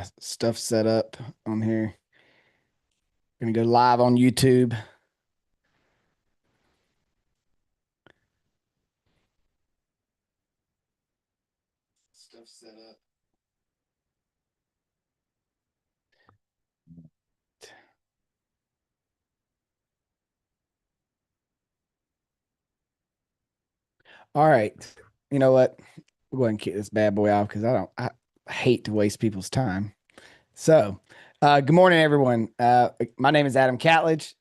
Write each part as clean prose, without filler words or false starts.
my stuff set up on here. Gonna go live on YouTube. Stuff set up. All right. You know what? We'll go ahead and kick this bad boy off because I hate to waste people's time. So, good morning, everyone. My name is Adam Catledge.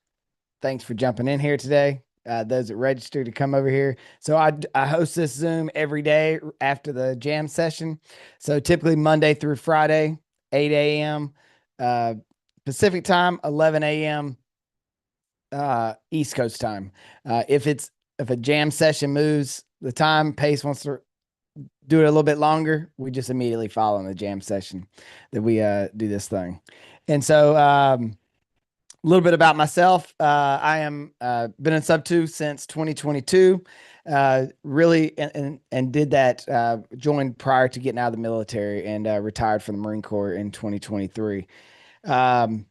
Thanks for jumping in here today. Those that registered to come over here. So I host this Zoom every day after the jam session. So typically Monday through Friday, 8 a.m. Uh, Pacific time, 11 a.m. East Coast time. If a jam session moves the time, Pace wants to do it a little bit longer, we just immediately follow in the jam session that we do this thing. And so a little bit about myself. I am been in Sub 2 since 2022. Really, and did that. Joined prior to getting out of the military and retired from the Marine Corps in 2023. Um,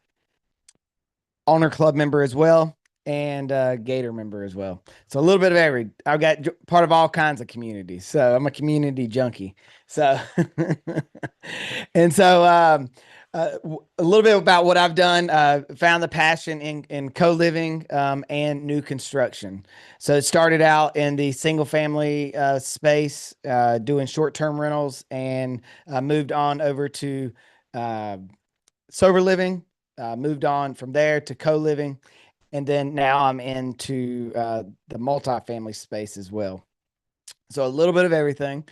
Honor Club member as well, and Gator member as well. So a little bit of every. I've got part of all kinds of communities. So I'm a community junkie. So and so a little bit about what I've done. Found the passion in co-living and new construction. So it started out in the single family space, doing short-term rentals, and moved on over to uh, sober living, moved on from there to co-living, and then now I'm into the multifamily space as well. So a little bit of everything.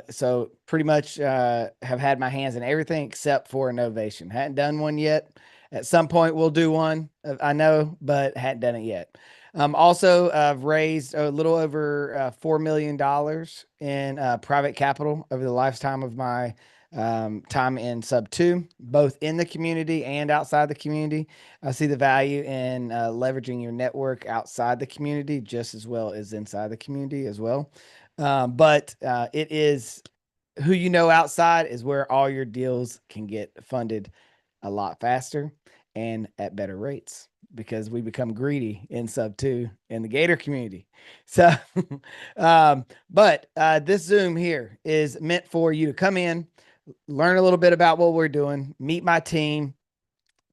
So pretty much have had my hands in everything except for innovation. Hadn't done one yet. At some point we'll do one, I know, but hadn't done it yet. Also, I've raised a little over $4 million in private capital over the lifetime of my time in Sub 2, both in the community and outside the community. I see the value in leveraging your network outside the community just as well as inside the community as well. But it is who you know outside is where all your deals can get funded a lot faster and at better rates because we become greedy in Sub 2 in the Gator community. So, but this Zoom here is meant for you to come in, learn a little bit about what we're doing, meet my team,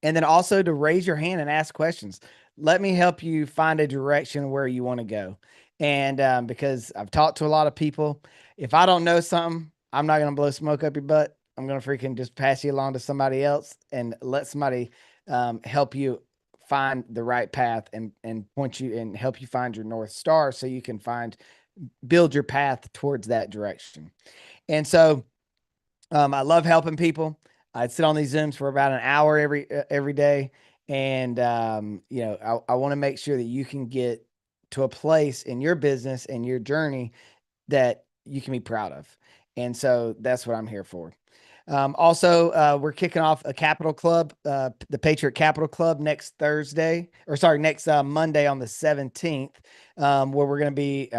and then also to raise your hand and ask questions. Let me help you find a direction where you want to go. And because I've talked to a lot of people, if I don't know something, I'm not going to blow smoke up your butt. I'm going to freaking just pass you along to somebody else and let somebody help you find the right path and point you and help you find your North Star so you can build your path towards that direction. And so I love helping people. I'd sit on these Zooms for about an hour every day, and I want to make sure that you can get to a place in your business and your journey that you can be proud of. And so that's what I'm here for. Also, we're kicking off a Capital Club, the Patriot Capital Club next Monday on the 17th, where we're going to be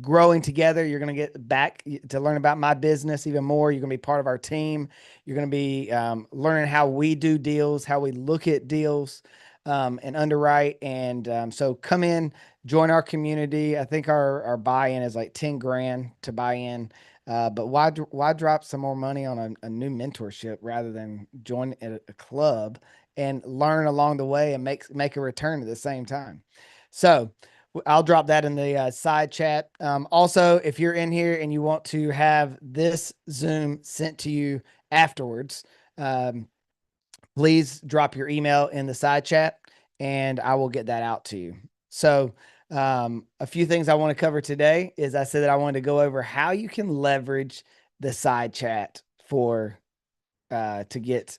growing together. You're going to get back to learn about my business even more. You're going to be part of our team. You're going to be learning how we do deals, how we look at deals, and underwrite. And so come in, join our community. I think our buy-in is like 10 grand to buy in. But why drop some more money on a new mentorship rather than join a club and learn along the way and make a return at the same time? So I'll drop that in the side chat. Also, if you're in here and you want to have this Zoom sent to you afterwards, um, please drop your email in the side chat and I will get that out to you. So, a few things I want to cover today is I said that I wanted to go over how you can leverage the side chat for to get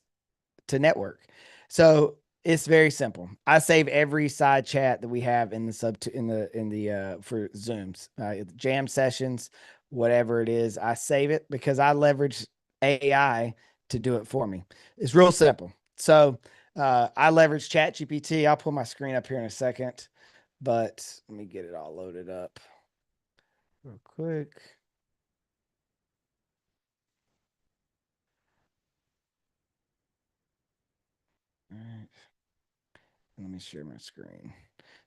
to network. So it's very simple. I save every side chat that we have in the for Zooms, jam sessions, whatever it is. I save it because I leverage AI to do it for me. It's real simple. So I leverage ChatGPT. I'll pull my screen up here in a second, but let me get it all loaded up real quick. Let me share my screen.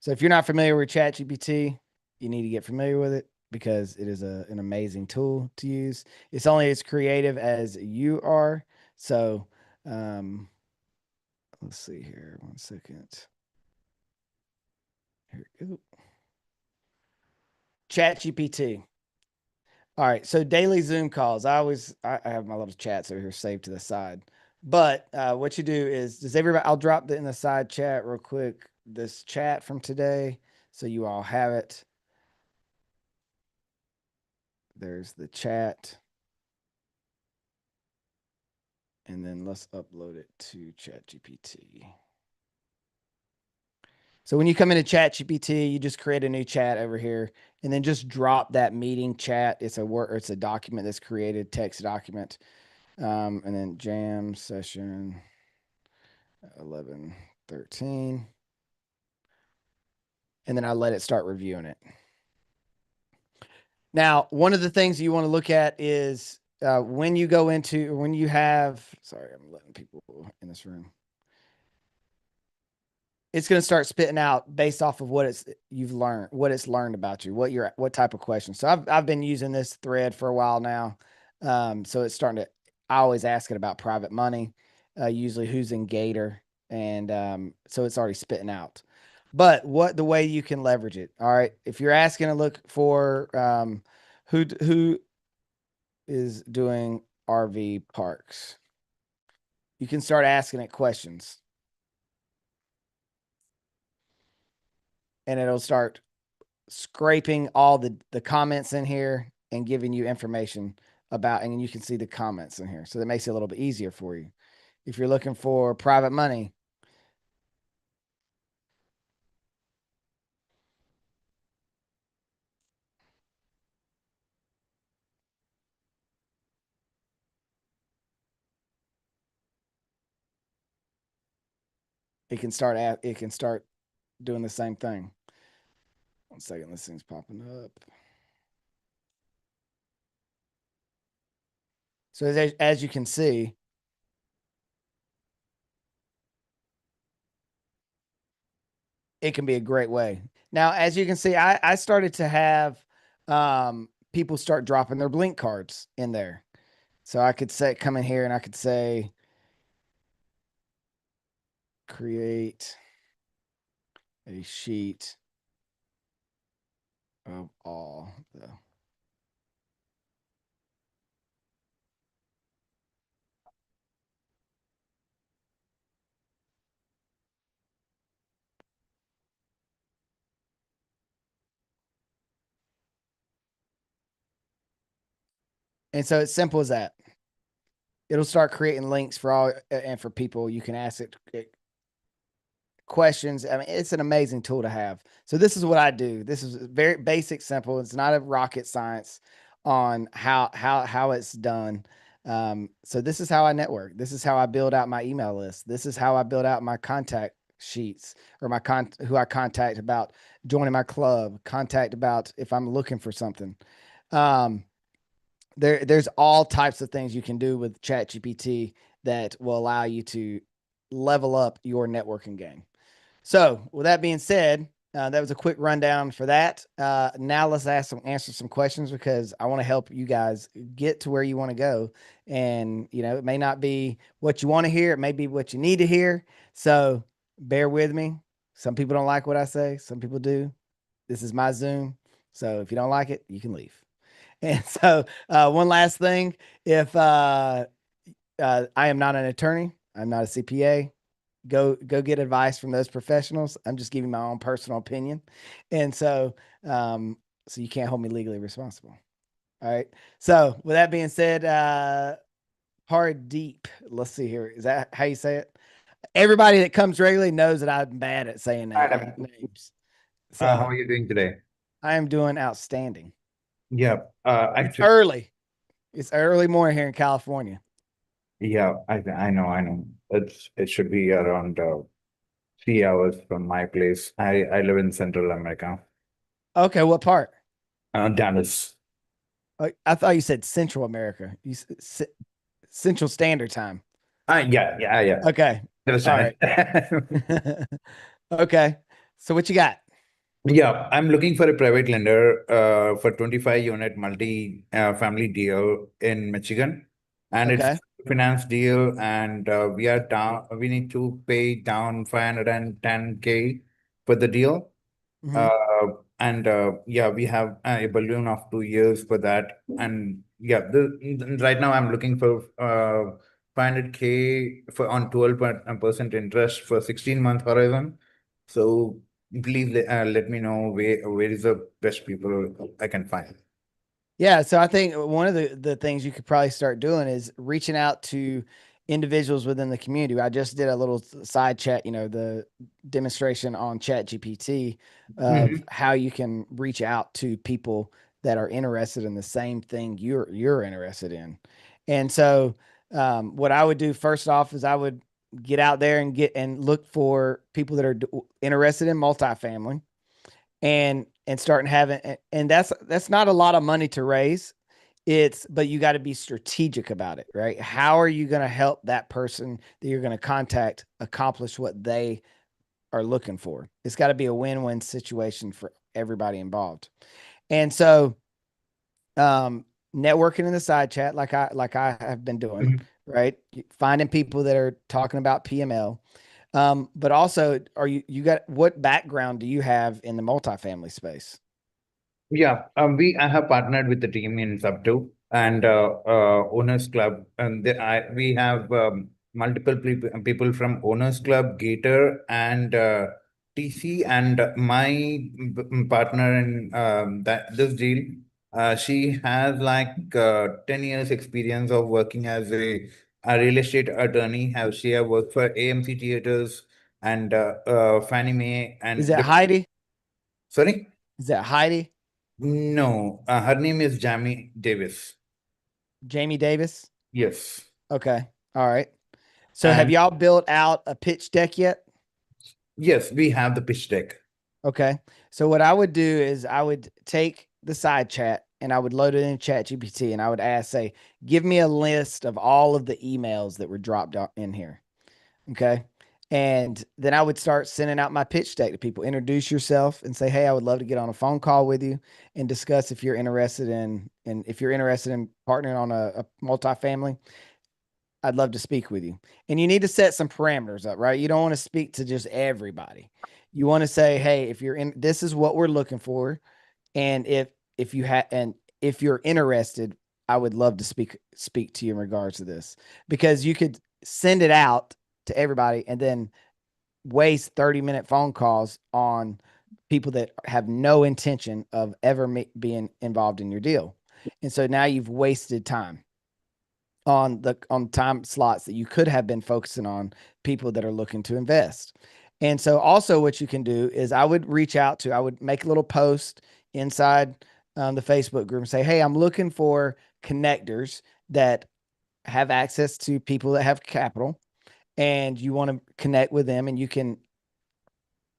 So if you're not familiar with ChatGPT, you need to get familiar with it because it is an amazing tool to use. It's only as creative as you are. So let's see here. 1 second. Here we go. ChatGPT. All right. So daily Zoom calls. I have my little chats over here saved to the side. But what you do is, does everybody? I'll drop in the side chat real quick. This chat from today, so you all have it. There's the chat. And then let's upload it to ChatGPT. So when you come into ChatGPT, you just create a new chat over here and then just drop that meeting chat. It's a document that's created, text document. And then jam session 11:13. And then I let it start reviewing it. Now, one of the things you want to look at is when you have, sorry, I'm letting people in this room. It's going to start spitting out based off of what you've learned, what it's learned about you, what type of questions. So I've been using this thread for a while now. So it's starting to, I always ask it about private money, usually who's in Gator. And so it's already spitting out. But the way you can leverage it. All right. If you're asking to look for who is doing RV parks, you can start asking it questions. And it'll start scraping all the comments in here and giving you information about, and you can see the comments in here. So that makes it a little bit easier for you. If you're looking for private money, it can start doing the same thing. 1 second, this thing's popping up. So as you can see, it can be a great way. Now, as you can see, I started to have people start dropping their Blink cards in there. So I could come in here and I could say, create a sheet of all the and so it's simple as that. It'll start creating links for all and for people. You can ask it questions. I mean, it's an amazing tool to have. So this is what I do. This is very basic, simple. It's not a rocket science on how it's done. So this is how I network. This is how I build out my email list. This is how I build out my contact sheets or who I contact about joining my club, contact about if I'm looking for something. There's all types of things you can do with ChatGPT that will allow you to level up your networking game. So with that being said, that was a quick rundown for that. Now let's answer some questions because I want to help you guys get to where you want to go. And it may not be what you want to hear. It may be what you need to hear. So bear with me. Some people don't like what I say. Some people do. This is my Zoom. So if you don't like it, you can leave. And so one last thing, if I am not an attorney, I'm not a CPA, go get advice from those professionals. I'm just giving my own personal opinion. And so you can't hold me legally responsible. All right. So with that being said, Pardeep, let's see here. Is that how you say it? Everybody that comes regularly knows that I'm bad at saying names. So How are you doing today? I am doing outstanding. Yeah, It's early. It's early morning here in California. yeah, I know. It should be around 3 hours from my place. I live in Central America, Okay, what part? Dallas. I thought you said Central America. Central Standard Time. Yeah. Okay. All Understand right. it. Okay. So what you got? Yeah, I'm looking for a private lender for 25 unit multi family deal in Michigan. And it's Okay. finance deal, and we are down, we need to pay down 510K for the deal. Hmm. Uh, and yeah, we have a balloon of 2 years for that. And yeah, right now I'm looking for 500K for on 12% interest for 16-month horizon. So please let me know where is the best people I can find. Yeah, so I think one of the things you could probably start doing is reaching out to individuals within the community. I just did a little side chat, the demonstration on Chat GPT of Mhm. how you can reach out to people that are interested in the same thing you're interested in. And so what I would do first off is I would get out there and get and look for people that are interested in multifamily and starting having and that's not a lot of money to raise. But you got to be strategic about it, right? How are you going to help that person that you're going to contact accomplish what they are looking for? It's got to be a win-win situation for everybody involved. And so um networking in the side chat like I have been doing, Mhm. right? Finding people that are talking about PML. But also, you got what background do you have in the multifamily space? Yeah, I have partnered with the team in Sub2 and Owners Club, and we have multiple people from Owners Club, Gator, and TC, and my partner in that this deal. She has like 10 years experience of working as a real estate attorney. She have worked for AMC Theaters and Fannie Mae Is and that Heidi? sorry. Is that Heidi? No, her name is Jamie Davis. Jamie Davis? Yes. Okay. All right. So have And y'all built out a pitch deck yet? yes, we have the pitch deck. Okay. So what I would do is I would take the side chat and I would load it in Chat GPT and I would ask, say, give me a list of all of the emails that were dropped in here. Okay. And then I would start sending out my pitch deck to people. Introduce yourself and say, hey, I would love to get on a phone call with you and discuss if you're interested in partnering on a multifamily. I'd love to speak with you. And you need to set some parameters up, right? You don't want to speak to just everybody. You want to say, hey, if you're in, this is what we're looking for. And if you're interested, I would love to speak to you in regards to this because you could send it out to everybody and then waste 30-minute phone calls on people that have no intention of ever being involved in your deal. And so now you've wasted time on time slots that you could have been focusing on people that are looking to invest. And so also what you can do is I would make a little post inside the Facebook group and say, hey, I'm looking for connectors that have access to people that have capital and you want to connect with them and you can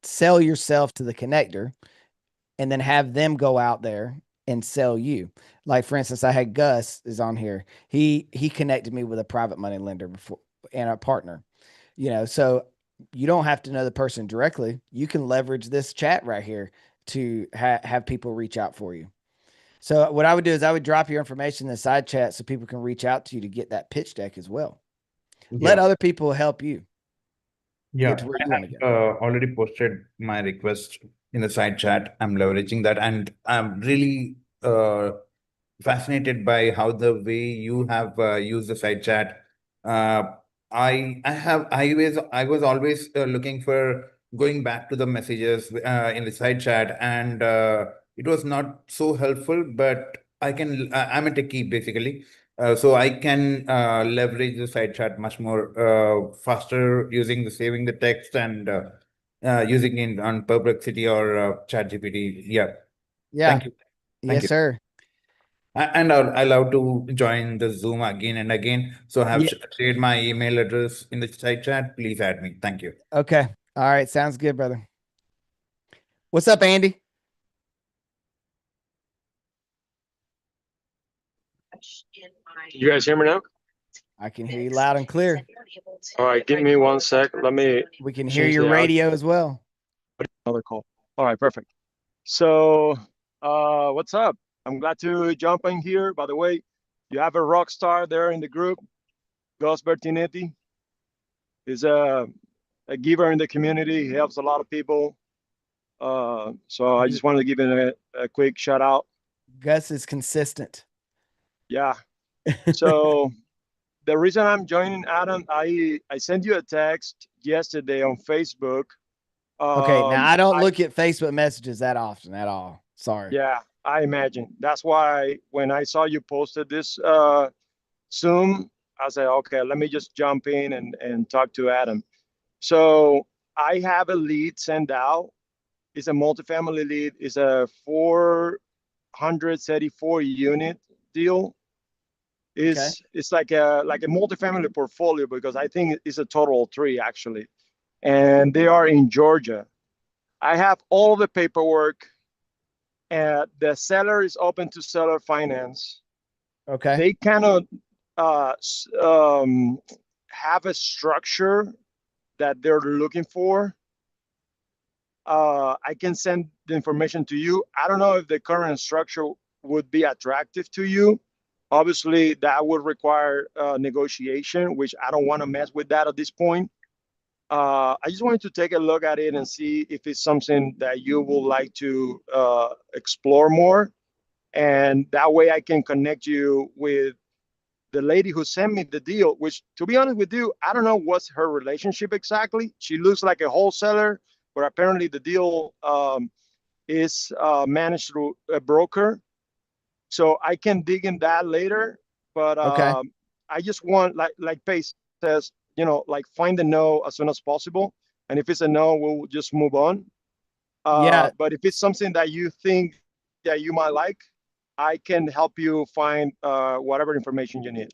sell yourself to the connector and then have them go out there and sell you. Like for instance, I had Gus is on here. He connected me with a private money lender before and a partner. So you don't have to know the person directly. You can leverage this chat right here to have people reach out for you. So what I would do is I would drop your information in the side chat so people can reach out to you to get that pitch deck as well. Let Yeah. other people help you get Yeah. to where I you want to go. have already posted my request in the side chat. I'm leveraging that, and I'm really fascinated by how the way you have used the side chat. Uh, I was always looking for going back to the messages in the side chat, and it was not so helpful. But I'm a techie basically, so I can leverage the side chat much more faster using the saving the text and using it on Perplexity or ChatGPT. Yeah, Yeah. thank you, thank Yes, you. sir. And I love to join the Zoom again and again. So I have Yeah. shared my email address in the side chat. Please add me. Thank you. Okay. All right. Sounds good, brother. What's up, Andy? You guys hear me now? I can hear you loud and clear. All right, give me one sec. Let me We can hear change your the audio. radio as well. Another call. All right, perfect. So, what's up? I'm glad to jump in here. By the way, you have a rock star there in the group, Gus Bertinetti. He's a giver in the community. He helps a lot of people. So I just wanted to give him a quick shout out. Gus is consistent. Yeah. So the reason I'm joining, Adam, I sent you a text yesterday on Facebook. Okay, now I don't look at Facebook messages that often at all. Sorry. Yeah, I imagine. That's why when I saw you posted this Zoom, I said, okay, let me just jump in and talk to Adam. So I have a lead sent out. It's a multifamily lead. It's a 434 unit deal. It's like a multifamily portfolio because I think it's a total of 3 actually, and they are in Georgia. I have all the paperwork, and the seller is open to seller finance. Okay. They cannot have a structure that they're looking for. I can send the information to you. I don't know if the current structure would be attractive to you. Obviously, that would require negotiation, which I don't want to mess with that at this point. I just wanted to take a look at it and see if it's something that you would like to explore more. And that way I can connect you with the lady who sent me the deal, which, to be honest with you, I don't know what's her relationship exactly. She looks like a wholesaler, but apparently the deal is managed through a broker. So I can dig in that later. But I just want, like Pace says, like find a no as soon as possible. And if it's a no, we'll just move on. Yeah. But if it's something that you think that you might like, I can help you find whatever information you need.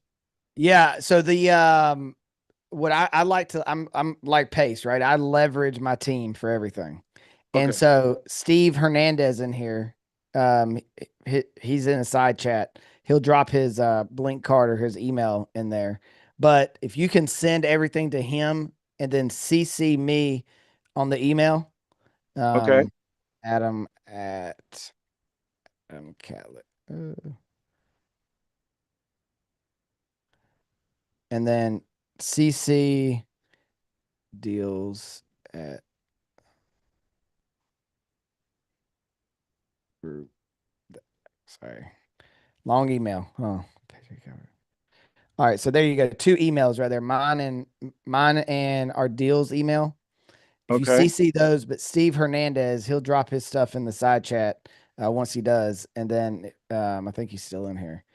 Yeah. So the what I like to I'm like Pace, right? I leverage my team for everything. And Okay. so Steve Hernandez in here, he's in a side chat. He'll drop his blink card or his email in there. But if you can send everything to him and then CC me on the email, Okay. Adam at Catlett. And then CC deals at group. Sorry. Long email. Oh. All right. So there you go. 2 emails right there. Mine and our deals email. If you Okay. CC those, but Steve Hernandez, he'll drop his stuff in the side chat once he does. And then I think he's still in here.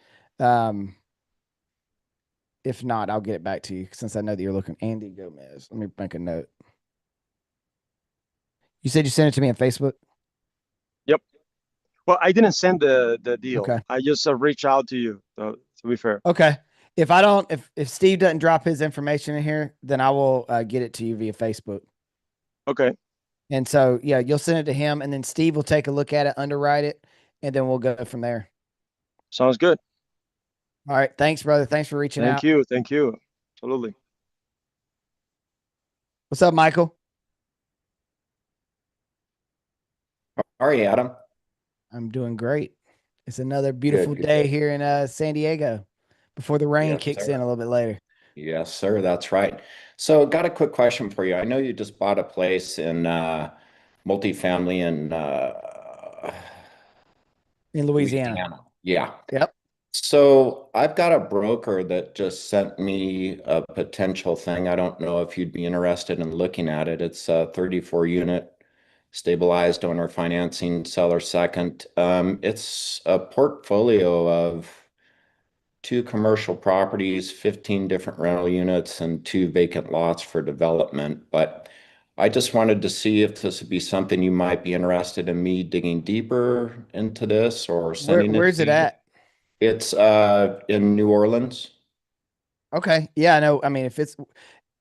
If not, I'll get it back to you since I know that you're looking. Andy Gomez. Let me make a note. You said you sent it to me on Facebook? Yep. Well, I didn't send the deal. Okay. I just reached out to you, to be fair. Okay. If I don't, if Steve doesn't drop his information in here, then I will get it to you via Facebook. Okay. And so, yeah, you'll send it to him, and then Steve will take a look at it, underwrite it, and then we'll go from there. Sounds good. All right. Thanks, brother. Thanks for reaching out. Thank you. Thank you. Absolutely. What's up, Michael? How are you, Adam? I'm doing great. It's another beautiful day here in San Diego before the rain kicks in a little bit later. Yes, sir. That's right. So, got a quick question for you. I know you just bought a place in multifamily In Louisiana. Yeah. Yep. So, I've got a broker that just sent me a potential thing. I don't know if you'd be interested in looking at it. It's a 34 unit stabilized owner financing, seller second. It's a portfolio of 2 commercial properties, 15 different rental units, and 2 vacant lots for development. But I just wanted to see if this would be something you might be interested in me digging deeper into this or sending it Where's to it you. at? It's in New Orleans. Okay. Yeah, I know. I mean,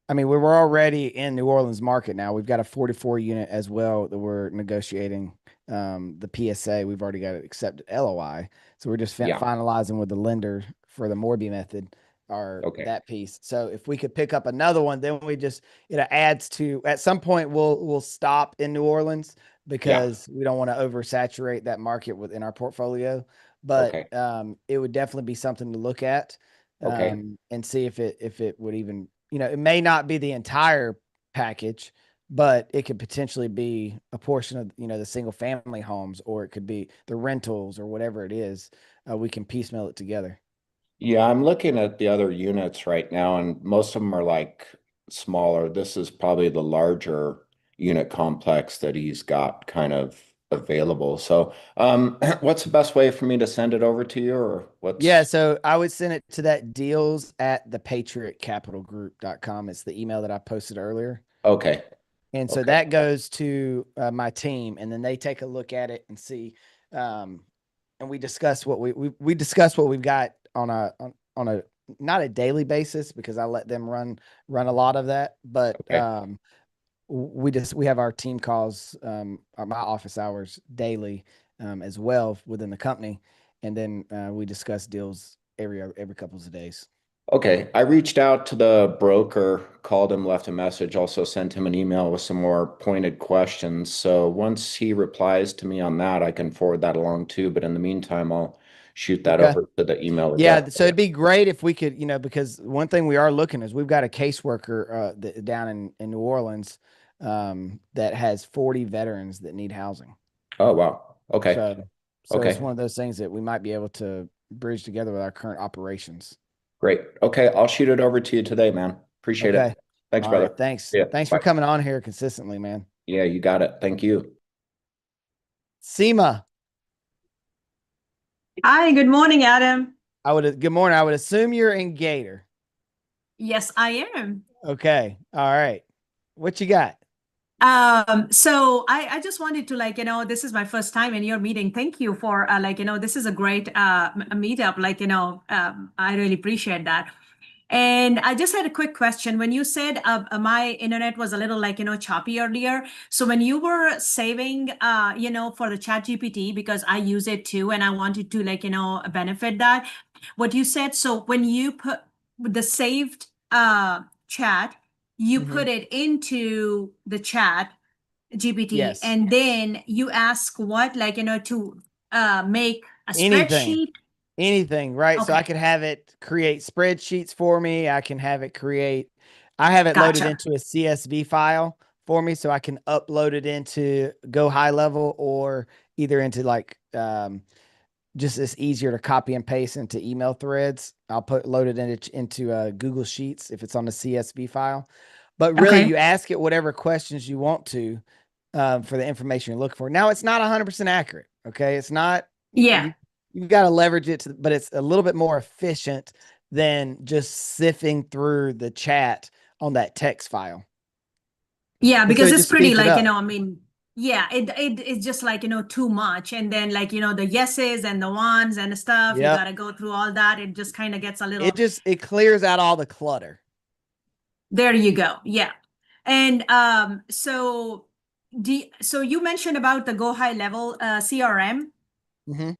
we were already in New Orleans market now. We've got a 44 unit as well that we're negotiating. The PSA, we've already got it accepted LOI. So we're just Yeah. finalizing with the lender for the Morby method. Okay. that piece. So if we could pick up another one, then it adds to, at some point we'll stop in New Orleans because we don't want to oversaturate that market within our portfolio. But Okay. it would definitely be something to look at Okay. and see if it would even, it may not be the entire package, but it could potentially be a portion of, the single family homes, or it could be the rentals or whatever it is. We can piecemeal it together. Yeah, I'm looking at the other units right now, and most of them are like smaller. This is probably the larger unit complex that he's got kind of available. So, what's the best way for me to send it over to you, or Yeah, what's so I would send it to that deals@thepatriotcapitalgroup.com. It's the email that I posted earlier. okay? And so Okay. that goes to my team, and then they take a look at it and see, and we discuss what we discuss what we've got on a not a daily basis, because I let them run a lot of that, but Okay. we have our team calls, my office hours daily, as well within the company, and then we discuss deals every couple of days. Okay, I reached out to the broker, called him, left a message, also sent him an email with some more pointed questions. So once he replies to me on that, I can forward that along too. But in the meantime, I'll shoot that Okay. over to the email Yeah, address. so it'd be great if we could, because one thing we are looking is we've got a caseworker down in New Orleans, that has 40 veterans that need housing. Oh, wow. Okay. So it's Okay. one of those things that we might be able to bridge together with our current operations. Great. Okay, I'll shoot it over to you today, man. Appreciate Okay. it. Thanks, All right. brother. Thanks. Yeah. Thanks for Bye. coming on here consistently, man. Yeah, you got it. Thank you. Seema, Hi, good morning, Adam. good morning. I would assume you're in Gator. Yes, I am. Okay. All right. What you got? So I just wanted to this is my first time in your meeting. Thank you for this is a great meetup. I really appreciate that. And I just had a quick question. When you said my internet was a little choppy earlier. So when you were saving for the chat GPT, because I use it too, and I wanted to benefit that, what you said, so when you put the saved chat, you Mhm. put it into the chat GPT, Yes. and then you ask what, to make a Anything. spreadsheet. Anything, right? So I Okay. could have it create spreadsheets for me. I have it loaded Gotcha. into a CSV file for me, so I can upload it into Go High Level, or either into just it's easier to copy and paste into email threads. I'll load it into Google Sheets if it's on the CSV file. But really, Okay. you ask it whatever questions you want to, for the information you're looking for. Now, it's not 100% accurate. Okay, it's not. Yeah. You've got to leverage it, but it's a little bit more efficient than just sifting through the chat on that text file. Yeah, And so because it it's just pretty speeds it up. yeah, it's just too much. And then the yeses and the ones and the stuff, you Yep. got to go through all that. It just kind of gets a little, It clears out all the clutter. there you go. Yeah. And so so you mentioned about the Go High Level CRM. Mm-hmm.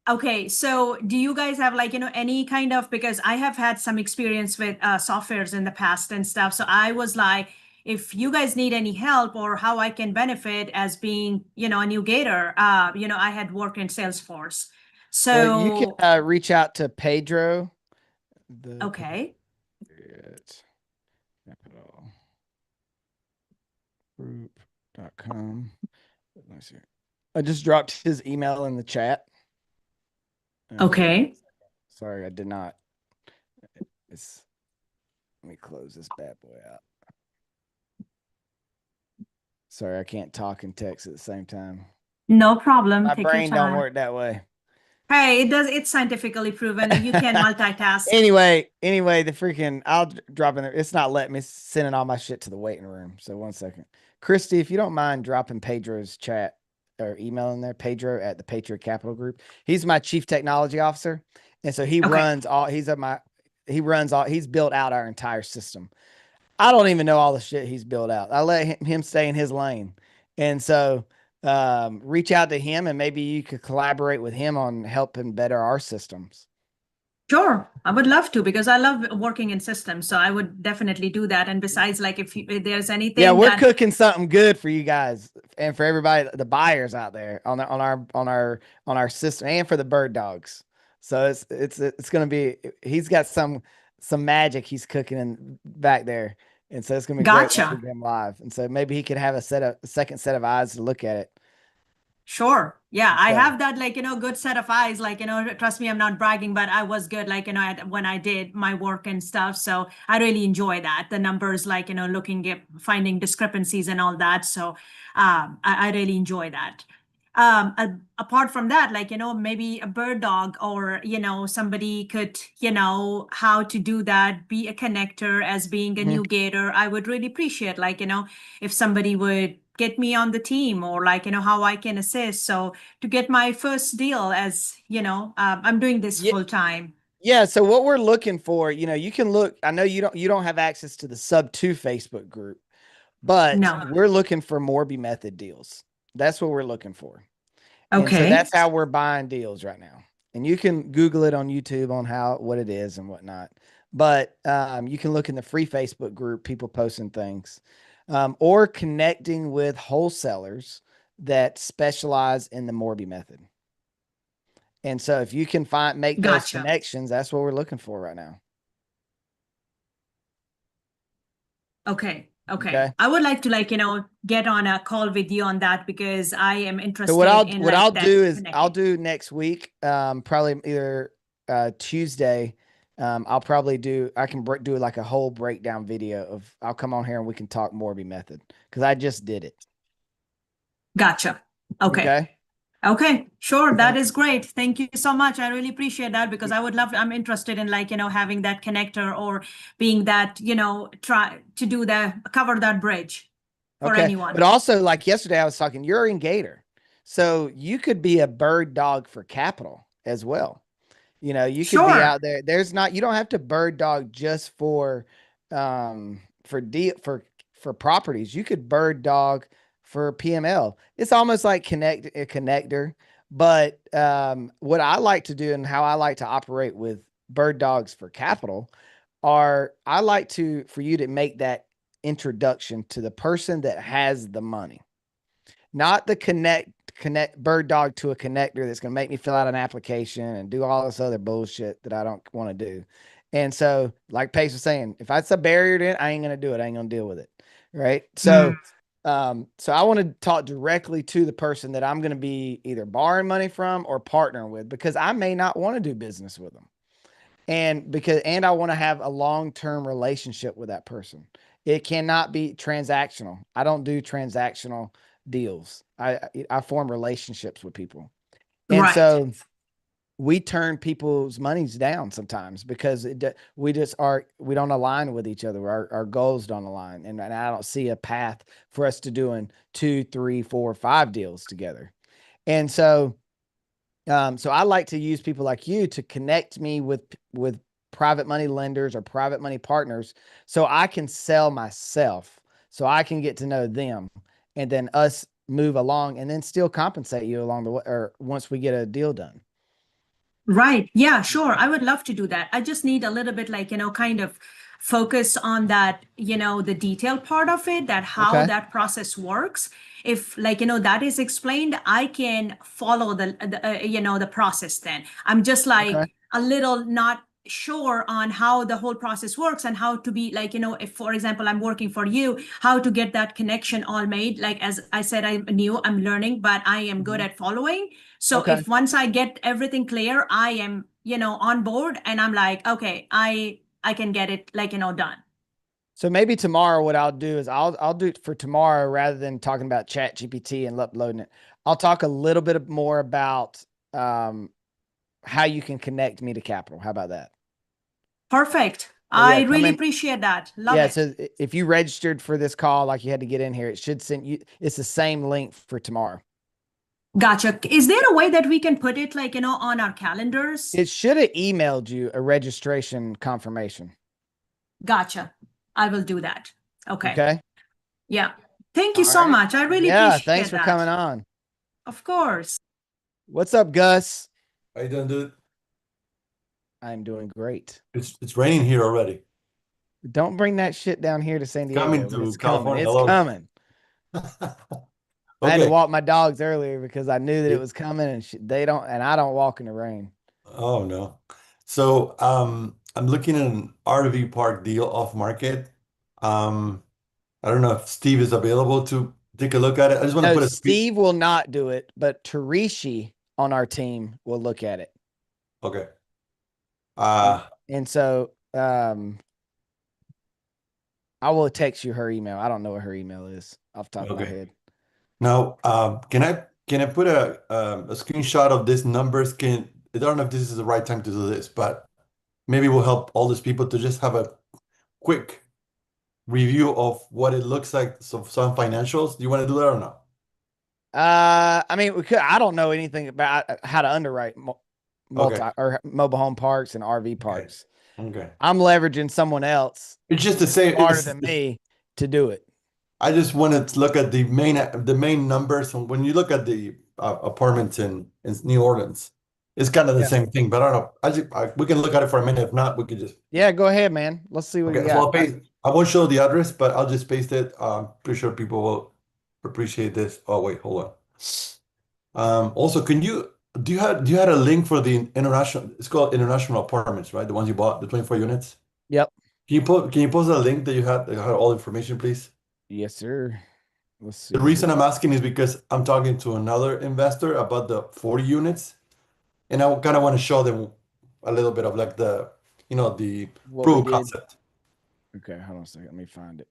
Okay, so do you guys have any kind of, because I have had some experience with softwares in the past and stuff. So I was like, if you guys need any help or how I can benefit as being, a new Gator, I had worked in Salesforce. Well, you So, can reach out to Pedro. okay. Capitalgroup.com. Let me see. I just dropped his email in the chat. Okay. Sorry, I did not. Let me close this bad boy out. Sorry, I can't talk and text at the same time. No problem. My Take your brain don't time. work that way. Hey, it's scientifically proven. You can multitask. Anyway, I'll drop in there. It's not letting me sending all my shit to the waiting room. So 1 second. Christy, if you don't mind dropping Pedro's chat or email in there, Pedro at the Patriot Capital Group. He's my chief technology officer. And so he Okay. runs all, he's built out our entire system. I don't even know all the shit he's built out. I let him stay in his lane. And so reach out to him, and maybe you could collaborate with him on helping better our systems. Sure, I would love to because I love working in systems. So I would definitely do that. And besides, like if there's anything Yeah, we're that cooking something good for you guys and for everybody, the buyers out there on our system and for the bird dogs. So it's gonna be, he's got some magic he's cooking in back there. And so it's gonna be great once we Gotcha. get him live. And so maybe he could have a second set of eyes to look at it. Sure. Yeah, I So- have that, like, good set of eyes. Like, trust me, I'm not bragging, but I was good, like, when I did my work and stuff. So I really enjoy that. The numbers, like, looking at finding discrepancies and all that. So I really enjoy that. Apart from that, like, maybe a bird dog or, somebody could, how to do that, be a connector as being a new gator. I would really appreciate, like, if somebody would get me on the team or like, how I can assist. So to get my first deal as, I'm doing this Yeah. full time. Yeah, so what we're looking for, you can look, I know you don't have access to the Sub 2 Facebook group, but No. we're looking for Morby Method deals. That's what we're looking for. And so Okay. that's how we're buying deals right now. And you can Google it on YouTube on what it is and whatnot. But you can look in the free Facebook group, people posting things, or connecting with wholesalers that specialize in the Morby method. And so if you can make those Gotcha. connections, that's what we're looking for right now. Okay. Okay. I would like to, like, get on a call with you on that because I am interested So what I'll in what like I'll that do is connecting. I'll do next week, probably either Tuesday. I'll probably I can do like a whole breakdown video of, I'll come on here and we can talk Morby method because I just did it. Gotcha. Okay. Okay, sure. That is great. Thank you so much. I really appreciate that because I'm interested in, like, having that connector or being that, try to cover that bridge for anyone. But also, like yesterday I was talking, you're in Gator. So you could be a bird dog for capital as well. You could Sure. be out there. You don't have to bird dog just for properties. You could bird dog for PML. It's almost like a connector. But what I like to do and how I like to operate with bird dogs for capital I like for you to make that introduction to the person that has the money, not the connect bird dog to a connector that's going to make me fill out an application and do all this other bullshit that I don't want to do. And so, like Pace was saying, if that's a barrier to it, I ain't going to do it. I ain't going to deal with it. Right. So, so I want to talk directly to the person that I'm going to be either borrowing money from or partnering with, because I may not want to do business with them. And I want to have a long-term relationship with that person. It cannot be transactional. I don't do transactional deals. I form relationships with people. And so we turn people's monies down sometimes because we don't align with each other. Our goals don't align. And I don't see a path for us to doing 2, 3, 4, 5 deals together. And so, so I like to use people like you to connect me with private money lenders or private money partners so I can sell myself, so I can get to know them, and then us move along and then still compensate you along the way or once we get a deal done. Right. Yeah, sure. I would love to do that. I just need a little bit, like, kind of focus on that, the detailed part of it, that how that process works. If, like, that is explained, I can follow the process then. I'm just like a little not sure on how the whole process works and how to be, like, if, for example, I'm working for you, how to get that connection all made. Like, as I said, I'm learning, but I am good at following. So if once I get everything clear, I am, on board and I'm like, okay, I can get it, like, done. So maybe tomorrow what I'll do is I'll do it for tomorrow rather than talking about ChatGPT and uploading it. I'll talk a little bit more about how you can connect me to capital. How about that? Perfect. I really appreciate that. Love it. So if you registered for this call, like you had to get in here, it should send you, it's the same link for tomorrow. Gotcha. Is there a way that we can put it, like, on our calendars? It should have emailed you a registration confirmation. Gotcha. I will do that. Okay. Okay. Yeah. Thank you so much. I really appreciate thanks for coming on. Of course. What's up, Gus? How you doing, dude? I'm doing great. It's raining here already. Don't bring that shit down here to San Diego. Coming but to it's coming. California. It's Hello. coming. I had to Okay. walk my dogs earlier because I knew that it was coming, and they don't, and I don't walk in the rain. Oh no. So I'm looking at an RV park deal off market. I don't know if Steve is available to take a look at it. I just want to No, put a Steve will not do it, but Tarishi on our team will look at it. Okay. And so I will text you her email. I don't know what her email is off the top of my Okay. head. Now, can I put a screenshot of these numbers? I don't know if this is the right time to do this, but maybe we'll help all these people to just have a quick review of what it looks like. So some financials. Do you want to do that or not? I mean, we could. I don't know anything about how to underwrite multi or mobile home parks and RV parks. Okay. I'm leveraging someone else It's just the same. smarter than me to do it. I just wanted to look at the main numbers. And when you look at the apartments in New Orleans, it's kind of the same thing. But I don't know. We can look at it for a minute. If not, we could just. Yeah, go ahead, man. Let's see what you Okay, got. so I'll paste. I won't show the address, but I'll just paste it. Pretty sure people will appreciate this. Oh wait, hold on. Also, do you had a link for the international? It's called International Apartments, right? The ones you bought, the 24 units. Yep. Can you post a link that you had all information, please? Yes, sir. Let's see. The reason I'm asking is because I'm talking to another investor about the 40 units, and I kind of want to show them a little bit of like the What proof we of did. concept. Okay, hold on a second. Let me find it.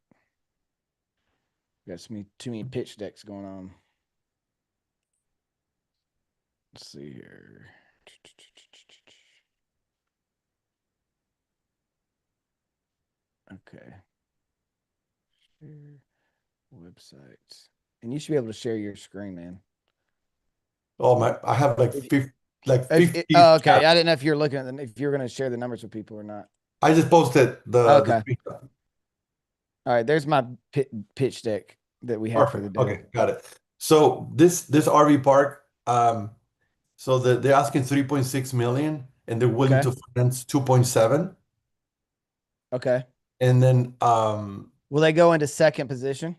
Got too many pitch decks going on. Let's see here. Okay. Share websites. And you should be able to share your screen, man. Oh my! I have like 50, okay. I didn't know if you're looking at them, if you're going to share the numbers with people or not. I just posted the Okay. screenshot. All right. There's my pitch deck that we have for the Perfect. day. Okay, got it. So this RV park, so they're asking 3.6 million, and they're willing Okay. to finance 2.7, Okay. and then Will they go into second position?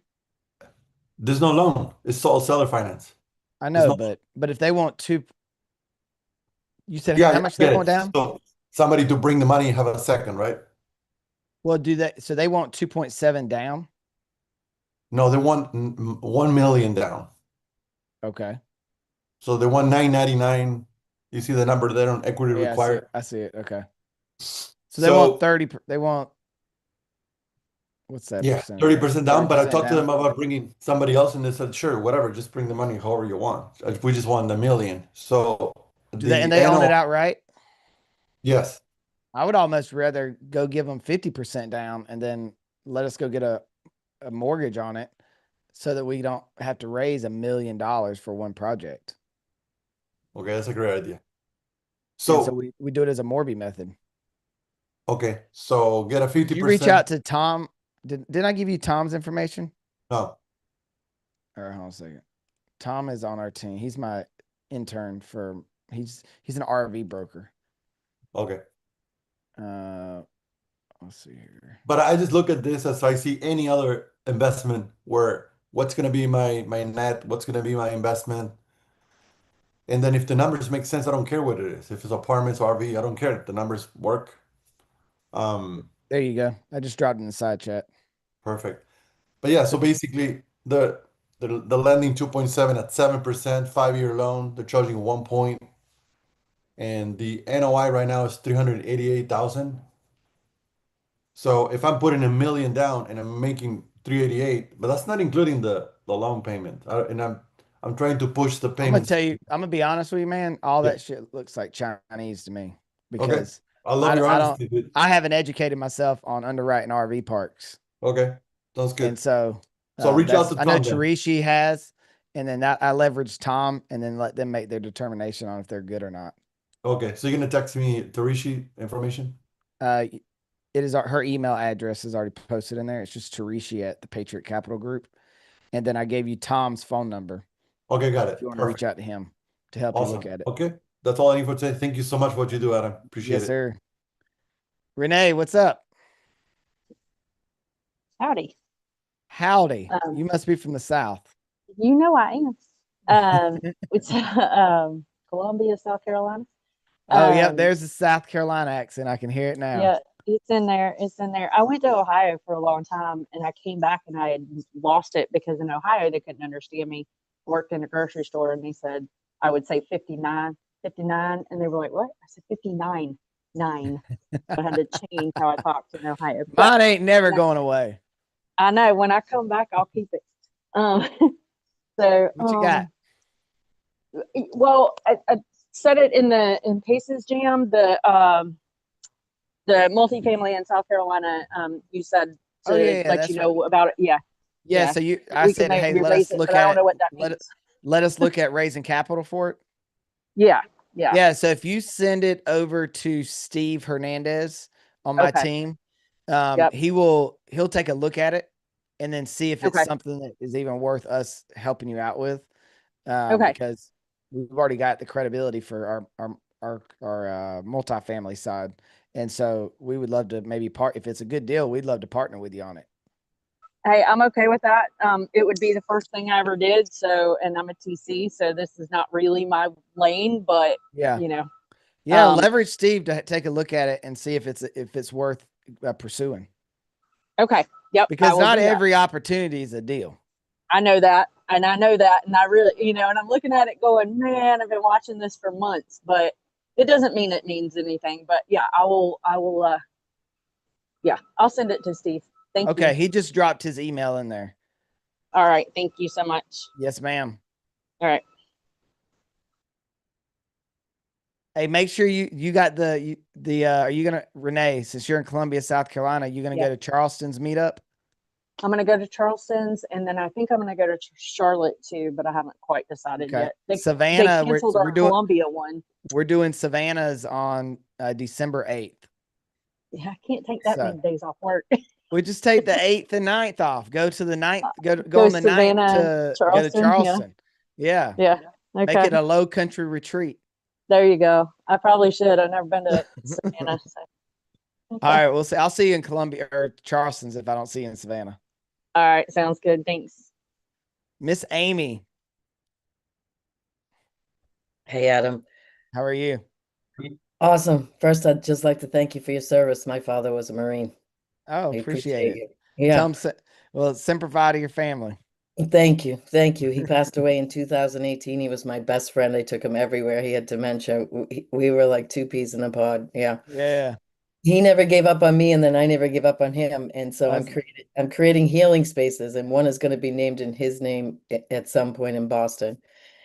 there's no loan. It's all seller finance. I There's know, no. but if they want to, you said Yeah, how I much get they it. want down? So somebody to bring the money and have a second, right? Well, do that. So they want 2.7 down. No, they want 1 million down. Okay. So they want 999. You see the number there on equity Yeah, required. I see it. Okay. So they want 30. They want what's that? Yeah, percentage? 30% down. But I 30% talked to down? them about bringing somebody else, and they said, sure, whatever, just bring the money however you want. We just want the million. So Do they and they own it outright? Yes. I would almost rather go give them 50% down and then let us go get a mortgage on it so that we don't have to raise $1 million for one project. Okay, that's a great idea. And So so we do it as a Morby method. okay, so get a 50%. Did you reach out to Tom? Didn't I give you Tom's information? No. All right, hold on a second. Tom is on our team. He's my intern for he's an RV broker. Okay. Let's see here. But I just look at this as I see any other investment where what's going to be my net, what's going to be my investment. And then if the numbers make sense, I don't care what it is. If it's apartments, RV, I don't care. The numbers work. There you go. I just dropped in the side chat. Perfect. But yeah, so basically the lending 2.7 at 7%, 5-year loan, they're charging 1 point. And the NOI right now is 388,000. So if I'm putting $1 million down and I'm making 388, but that's not including the loan payment. And I'm trying to push the I'm gonna payments. tell you, I'm gonna be honest with you, man. All Yeah. that shit looks like Chinese to me Okay. because I love your I don't- honesty, dude. I haven't educated myself on underwriting RV parks. Okay. Sounds good. And so So reach out to I know Tom then. Tarishi has, and then I leverage Tom and then let them make their determination on if they're good or not. Okay. So you're gonna text me Tarishi information? It is her email address is already posted in there. It's just Tarishi at the Patriot Capital Group. And then I gave you Tom's phone number. Okay, got it. If you want to reach out to him to help you look Awesome. at it. Okay. That's all I need for today. Thank you so much for what you do, Adam. Appreciate Yes, it. sir. Renee, what's up? Howdy. Howdy. Um, You must be from the South. You know I am. It's Columbia, South Carolina. Oh, yep. Um, There's the South Carolina accent. I can hear it now. yeah, it's in there. It's in there. I went to Ohio for a long time, and I came back and I had lost it because in Ohio they couldn't understand me. Worked in a grocery store, and they said I would say 59, 59, and they were like, "What?" I said 59, 9. I had to change how I talked in Ohio. But Mine ain't never going away. I know when I come back, I'll keep it. Um, so What you got? well, I said it in Pace's Jam, the multifamily in South Carolina. You said Oh, to yeah, let that's you right. know about it. Yeah, Yeah, yeah. so I We can said, hey, maybe let raise us it, look but I at don't it. know what that means. Let us look at raising capital for it. Yeah, yeah. Yeah, so if you send it over to Steve Hernandez on my Okay. team, Yep. he'll take a look at it and then see if it's Okay. something that is even worth us helping you out with. Okay. Because we've already got the credibility for our multifamily side. And so we would love to maybe if it's a good deal, we'd love to partner with you on it. Hey, I'm okay with that. It would be the first thing I ever did. So, and I'm a TC, so this is not really my lane, but Yeah. you know, Yeah. Leverage Steve to take a look at it and see if it's worth pursuing. okay. Yep. Because not every opportunity is a deal. I know that. And I know that. And I really, and I'm looking at it going, man, I've been watching this for months, but it doesn't mean it means anything. But yeah, yeah, I'll send it to Steve. Thank you. Okay. He just dropped his email in there. All right. Thank you so much. Yes, ma'am. All right. Hey, make sure you got are you gonna, Renee, since you're in Columbia, South Carolina, you gonna go to Charleston's meetup? I'm going to go to Charleston's, and then I think I'm going to go to Charlotte too, but I haven't quite decided yet. Savannah, they canceled our Columbia one. We're doing Savannah's on December 8th. Yeah, I can't take that many days off work. We just take the 8th and 9th off. Go to the 9th. Go on the Savannah, 9th to go to Charleston. Yeah. Yeah. Okay. Make it a low country retreat. There you go. I probably should. I've never been to Savannah. So. Okay. All right. We'll see. I'll see you in Columbia or Charleston's if I don't see you in Savannah. All right. Sounds good. Thanks. Miss Amy. Hey, Adam. How are you? Awesome. First, I'd just like to thank you for your service. My father was a Marine. Oh, appreciate it. Yeah. Tell him, well, Semper Fi to your family. Thank you. Thank you. He passed away in 2018. He was my best friend. I took him everywhere. He had dementia. We were like two peas in a pod. Yeah. Yeah. He never gave up on me, and then I never gave up on him. And so I'm creating healing spaces, and one is going to be named in his name at some point in Boston.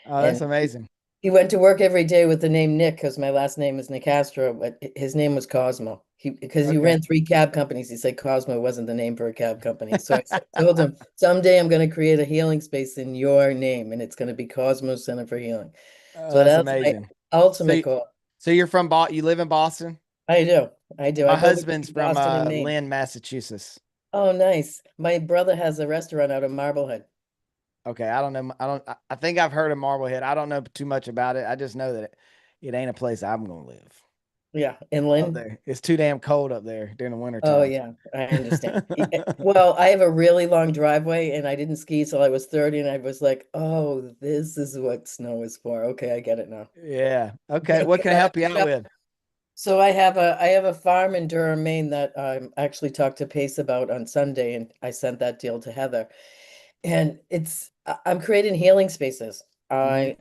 Oh, that's amazing. He went to work every day with the name Nick because my last name is Nicastro, but his name was Cosmo. Because he ran 3 cab companies. He said Cosmo wasn't the name for a cab company. So I told him, someday I'm going to create a healing space in your name, and it's going to be Cosmo Center for Healing. Oh, so that's amazing. Ultimate goal. So you're from you live in Boston? I do. My husband's from Lynn, Massachusetts. Oh, nice. My brother has a restaurant out of Marblehead. Okay, I don't know. I think I've heard of Marblehead. I don't know too much about it. I just know that it ain't a place I'm gonna live. Yeah, inland. There. It's too damn cold up there during the winter time. Oh yeah, I understand. Well, I have a really long driveway, and I didn't ski till I was 30, and I was like, "Oh, this is what snow is for." Okay, I get it now. Yeah. Okay. What can I help you out with? So I have a farm in Durham, Maine that I actually talked to Pace about on Sunday, and I sent that deal to Heather. And I'm creating healing spaces. I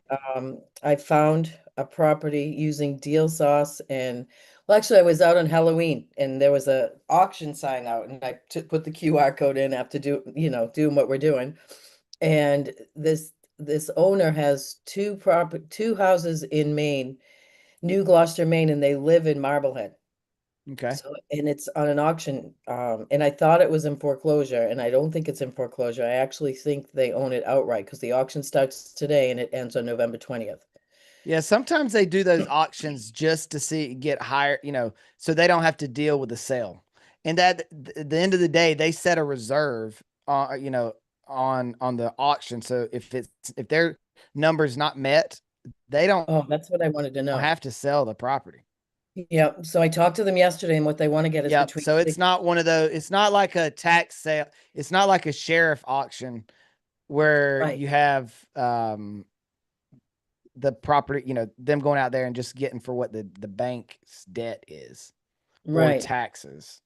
found a property using deal sauce, and well, actually I was out on Halloween and there was a auction sign out, and I put the QR code in after doing what we're doing. And this owner has two houses in Maine, New Gloucester, Maine, and they live in Marblehead. Okay. So, and it's on an auction, and I thought it was in foreclosure, and I don't think it's in foreclosure. I actually think they own it outright because the auction starts today and it ends on November 20th. Yeah, sometimes they do those auctions just to get higher, so they don't have to deal with the sale. And at the end of the day, they set a reserve, on the auction. So if their number's not met, they don't. Oh, that's what I wanted to know. Have to sell the property. Yeah, so I talked to them yesterday, and what they want to get is Yep. between So it's six. not one of those, it's not like a tax sale. It's not like a sheriff auction where Right. you have the property, them going out there and just getting for what the bank's debt is or Right, taxes.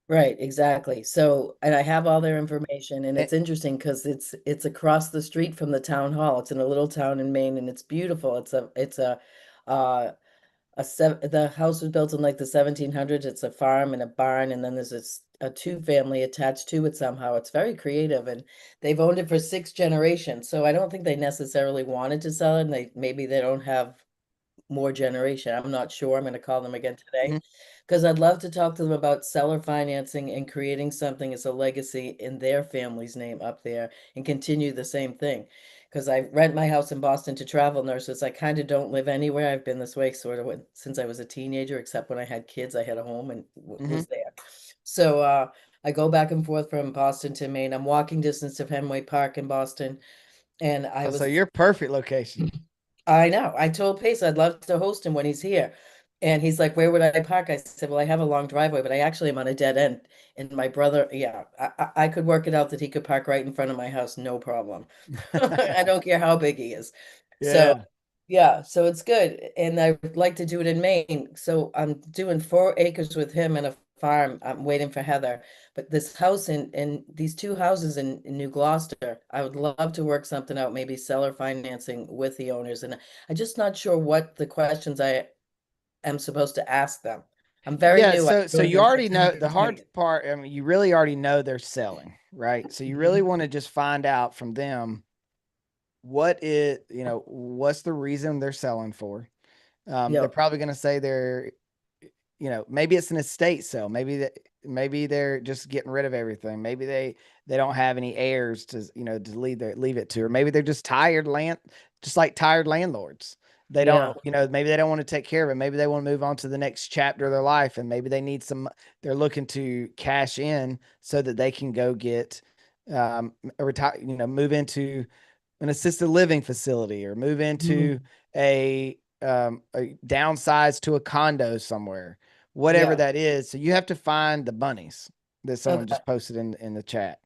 right, exactly. So, and I have all their information, and Eh, it's interesting because it's across the street from the town hall. It's in a little town in Maine, and it's beautiful. Uh the house was built in like the 1700s. It's a farm and a barn, and then there's a two-family attached to it somehow. It's very creative, and they've owned it for 6 generations. So I don't think they necessarily wanted to sell it, and maybe they don't have more generation. I'm not sure. I'm going to call them again today Mhm. because I'd love to talk to them about seller financing and creating something as a legacy in their family's name up there and continue the same thing. Because I rent my house in Boston to travel nurses. I kind of don't live anywhere. I've been this way sort of since I was a teenager, except when I had kids, I had a home and was there. So I go back and forth from Boston to Maine. I'm walking distance to Fenway Park in Boston. And I So was you're perfect location. I know. I told Pace I'd love to host him when he's here. And he's like, where would I park? I said, well, I have a long driveway, but I actually am on a dead end. And my brother, yeah, I could work it out that he could park right in front of my house, no problem. I don't care how big he is. So, Yeah. yeah, so it's good. And I would like to do it in Maine. So I'm doing 4 acres with him and a farm. I'm waiting for Heather. But this house in these 2 houses in New Gloucester, I would love to work something out, maybe seller financing with the owners. And I'm just not sure what the questions I am supposed to ask them. I'm very Yeah, new. I've so joined you in already know September the hard 20th. part. I mean, you really already know they're selling, right? So you really want to just find out from them what's the reason they're selling for. They're Yep. probably going to say maybe it's an estate sale. Maybe they're just getting rid of everything. Maybe they don't have any heirs to leave it to, or maybe they're just just like tired landlords. They Yeah. don't, maybe they don't want to take care of it. Maybe they want to move on to the next chapter of their life, and maybe they're looking to cash in so that they can go get a retire, move into an assisted living facility or move into a downsize to a condo somewhere, whatever Yeah. that is. So you have to find the bunnies that someone Okay. just posted in the chat.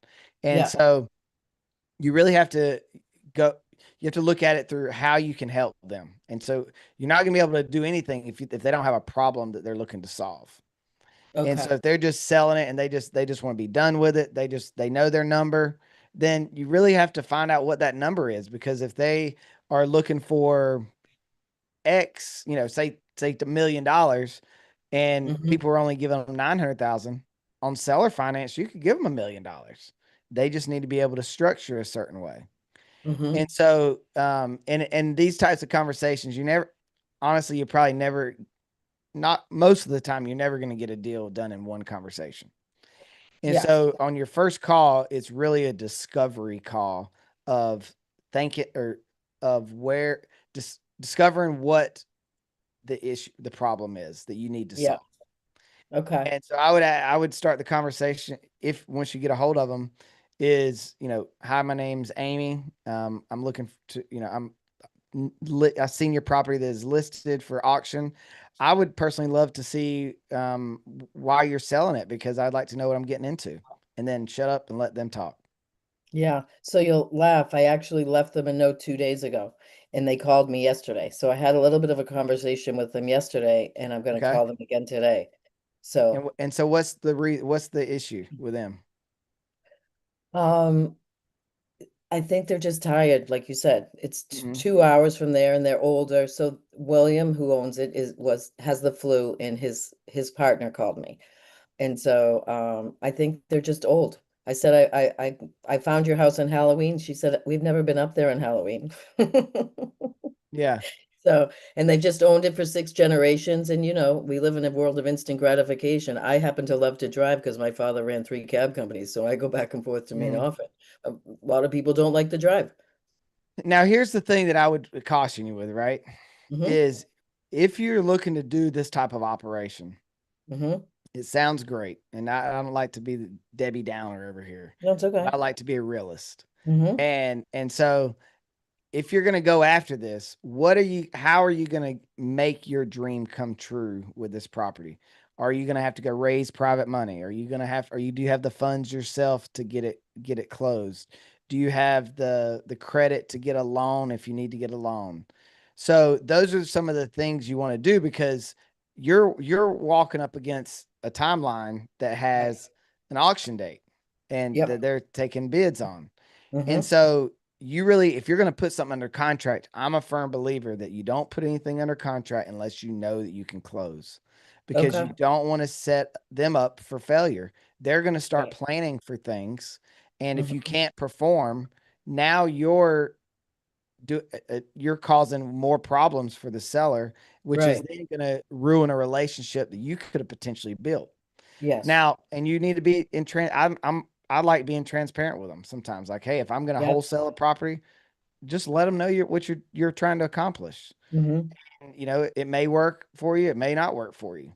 And Yeah. so you really have to you have to look at it through how you can help them. And so you're not going to be able to do anything if they don't have a problem that they're looking to solve. And so Okay. if they're just selling it and they just want to be done with it, they know their number, then you really have to find out what that number is, because if they are looking for X, say $1 million, and Hmm. people are only giving them 900,000 on seller finance, you could give them $1 million. They just need to be able to structure a certain way. Hmm. And so, and these types of conversations, honestly, you probably never, not most of the time, you're never going to get a deal done in one conversation. And Yeah. so on your first call, it's really a discovery call of where discovering what the problem is that you need to Yeah. solve. Okay. And so I would start the conversation, if once you get a hold of them, is, hi, my name's Amy. I'm looking to, I've seen your property that is listed for auction. I would personally love to see why you're selling it, because I'd like to know what I'm getting into, and then shut up and let them talk. Yeah. So you'll laugh. I actually left them a note 2 days ago and they called me yesterday. So I had a little bit of a conversation with them yesterday and I'm going to Okay. call them again today. So, And so what's the issue with them? um, I think they're just tired, like you said. It's Mhm. 2 hours from there, and they're older. So William, who owns it, has the flu, and his partner called me, and so I think they're just old. I said I found your house on Halloween. She said we've never been up there on Halloween. Yeah. So, and they've just owned it for 6 generations. And we live in a world of instant gratification. I happen to love to drive because my father ran 3 cab companies, so I go back and forth to Maine Mhm. often. A lot of people don't like to drive. Now, here's the thing that I would caution you with, right? Hmm. Is if you're looking to do this type of operation, Hmm. it sounds great. And I don't like to be the Debbie Downer over here, No, it's but okay. I like to be a realist. Hmm. And so if you're going to go after this, how are you going to make your dream come true with this property? Are you going to have to go raise private money? Do you have the funds yourself to get it closed? Do you have the credit to get a loan if you need to get a loan? So those are some of the things you want to do, because you're walking up against a timeline that has an auction date and Yep. that they're taking bids on. Mhm. And so if you're going to put something under contract, I'm a firm believer that you don't put anything under contract unless you know that you can close, because Okay. you don't want to set them up for failure. They're going to start Right. planning for things. And if you Mhm. can't perform, now you're causing more problems for the seller, which is Right. then going to ruin a relationship that you could have potentially built. Yes. Now, and you need to be I like being transparent with them sometimes. Like, hey, if I'm going to Yep. wholesale a property, just let them know what you're trying to accomplish. Mhm. And, it may work for you, it may not work for you.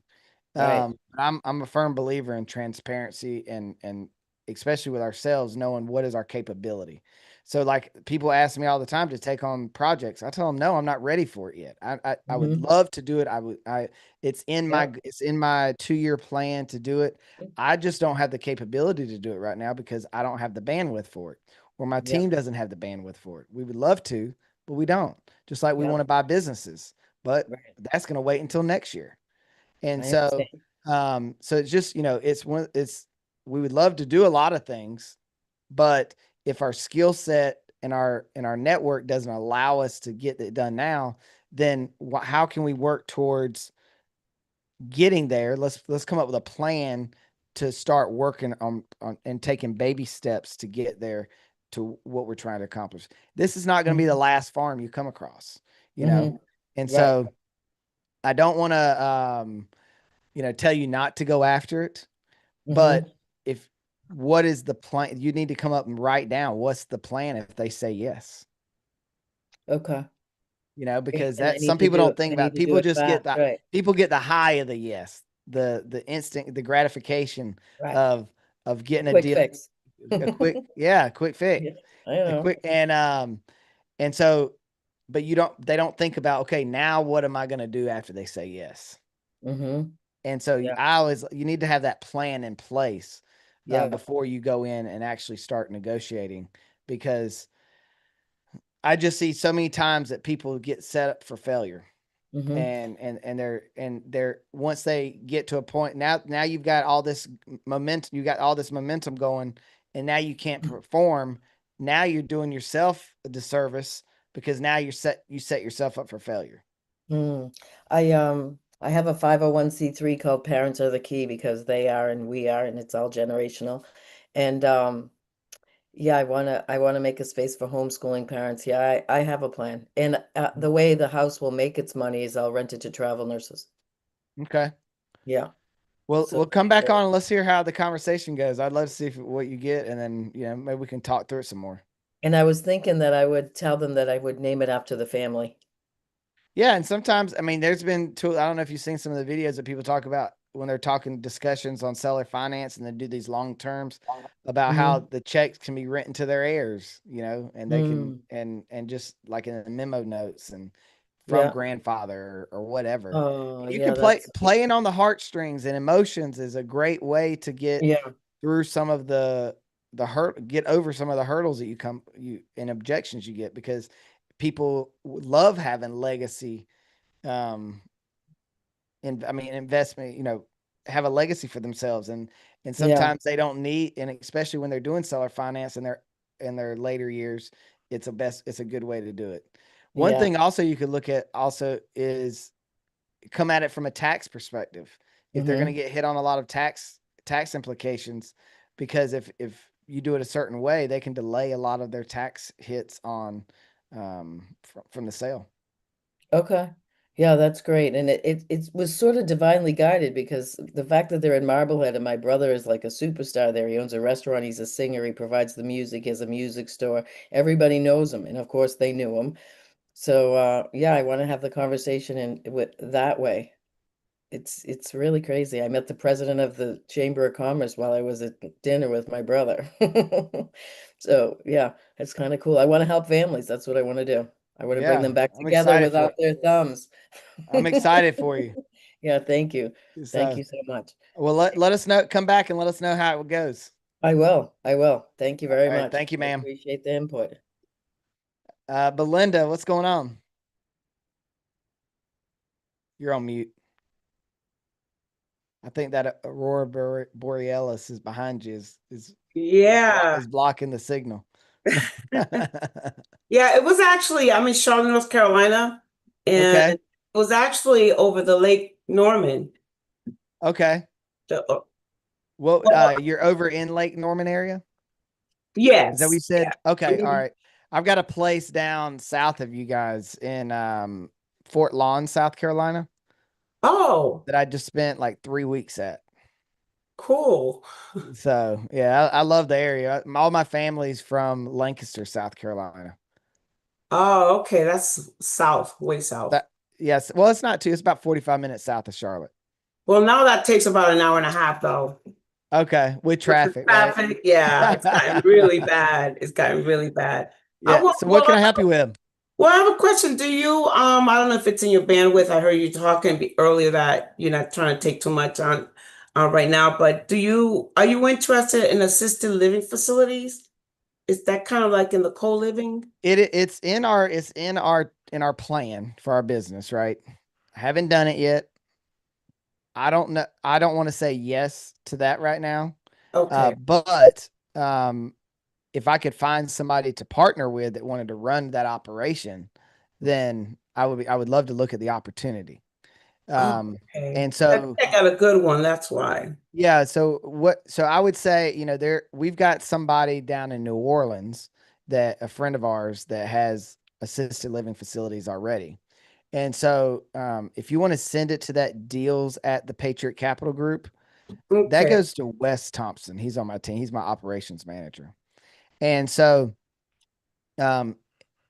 Right. But I'm a firm believer in transparency, and especially with ourselves, knowing what is our capability. So, like, people ask me all the time to take on projects. I tell them, no, I'm not ready for it yet. I would Mhm. love to do it. It's in Yep. my 2-year plan to do it. I just don't have the capability to do it right now because I don't have the bandwidth for it, or my Yep. team doesn't have the bandwidth for it. We would love to, but we don't. Just like we Yep. want to buy businesses, but Right. that's going to wait until next year. And I so, understand. so it's just, we would love to do a lot of things, but if our skill set and our network doesn't allow us to get it done now, then how can we work towards getting there? Let's come up with a plan to start working on and taking baby steps to get there to what we're trying to accomplish. This is not going to be the Mhm. last farm you come across, Mhm. and Right. so I don't want to, tell you not to go after it, but Mhm. if what is the plan? You need to come up and write down what's the plan if they say yes. Okay. Because And I that some need to people do don't it. think I need about. to do People it just fast. Right. get the high of the yes, the instant, the gratification Right. of A getting a quick deal, fix. a quick fix, Yeah, I a know. quick and so, but they don't think about, okay, now what am I going to do after they say yes? Mhm. And so Yeah. you need to have that plan in place Yeah. before you go in and actually start negotiating, because I just see so many times that people get set up for failure. Mhm. And they're once they get to a point, now you've got all this momentum going, and now you can't perform. Now you're doing yourself a disservice, because now you set yourself up for failure. Mm. I have a 501(c)(3) called Parents Are the Key, because they are and we are, and it's all generational. And yeah, I wanna make a space for homeschooling parents. Yeah, I have a plan. And the way the house will make its money is I'll rent it to travel nurses. Okay. Yeah. Well, So we'll come back on and let's hear how the conversation goes. I'd love to see what you get, and then maybe we can talk through it some more. and I was thinking that I would tell them that I would name it after the family. Yeah, and sometimes, I mean, there's been I don't know if you've seen some of the videos that people talk about when they're talking discussions on seller finance, and they do these long terms about how Mhm. the checks can be written to their heirs, and they can Mm. and just like in the memo notes and from Yeah. grandfather or whatever. Oh, You yeah, can playing on the heartstrings and emotions is a great way to get yeah. through some of get over some of the hurdles that and objections you get, because people love having legacy, and I mean investment, have a legacy for themselves, and Yeah. sometimes they don't need, and especially when they're doing seller finance in their later years, it's a good way to do it. One Yeah. thing also you could look at also is come at it from a tax perspective. If they're going to Mhm. get hit on a lot of tax implications, because if you do it a certain way, they can delay a lot of their tax hits on from the sale. Okay. Yeah, that's great. And it was sort of divinely guided, because the fact that they're in Marblehead and my brother is like a superstar there. He owns a restaurant, he's a singer, he provides the music, he has a music store. Everybody knows him, and of course they knew him. So yeah, I want to have the conversation in with that way. it's really crazy. I met the president of the Chamber of Commerce while I was at dinner with my brother. So yeah, it's kind of cool. I want to help families. That's what I want to do. I want to bring Yeah, them back I'm together excited for without it. their thumbs. I'm excited for you. Yeah, thank you. Thank So, you so much. well, let us know. Come back and let us know how it goes. I will. I will. Thank you very All right, much. thank you, I ma'am. appreciate the input. Belinda, what's going on? You're on mute. I think that Aurora Borealis is behind you. Is Yeah. is blocking the signal. Yeah, it was actually, I'm in Charlotte, North Carolina, and Okay. it was actually over the Lake Norman. Okay. The- Well, Well, you're over in Lake Norman area? yes. Is that what you said? Yeah. Okay. All Mhm. right. I've got a place down south of you guys in Fort Lawn, South Carolina, Oh, that I just spent like 3 weeks at. cool. So yeah, I love the area. All my family's from Lancaster, South Carolina. Oh, okay. That's south, way south. That yes, well, it's not too. It's about 45 minutes south of Charlotte. Well, now that takes about an hour and a half, though. Okay, with With the traffic, right? traffic, yeah, it's gotten really bad. It's gotten really bad. Yeah. So what can I help you with? Well, I have a question. Do you, I don't know if it's in your bandwidth. I heard you talking earlier that you're not trying to take too much on right now, but are you interested in assisted living facilities? Is that kind of like in the co-living? It's in our plan for our business, right? I haven't done it yet. I don't know. I don't want to say yes to that right now. Okay. But if I could find somebody to partner with that wanted to run that operation, then I would love to look at the opportunity. Okay. And I so think I got a good one. That's why. yeah, so I would say, we've got somebody down in New Orleans, that a friend of ours that has assisted living facilities already. And so if you want to send it to that deals at the Patriot Capital Group, that Okay. goes to Wes Thompson. He's on my team. He's my operations manager. And so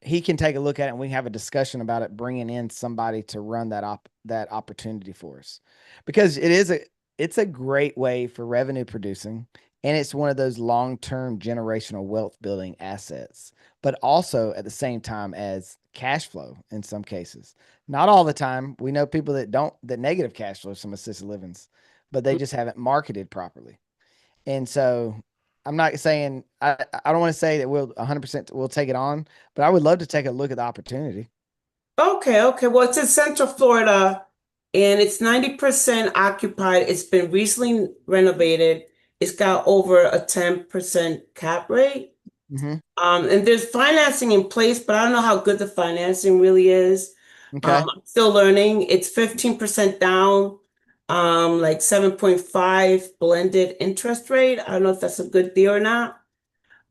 he can take a look at it and we can have a discussion about it, bringing in somebody to run that opportunity for us, because it's a great way for revenue producing, and it's one of those long-term generational wealth building assets, but also at the same time as cash flow in some cases. Not all the time. We know people that negative cash flow from assisted livings, but they just haven't marketed properly. And so I'm not saying I don't want to say that we'll 100% we'll take it on, but I would love to take a look at the opportunity. Okay. Okay. Well, it's in Central Florida and it's 90% occupied. It's been recently renovated. It's got over a 10% cap rate. Mm-hmm. And there's financing in place, but I don't know how good the financing really is. Okay. I'm still learning. It's 15% down, like 7.5 blended interest rate. I don't know if that's a good deal or not.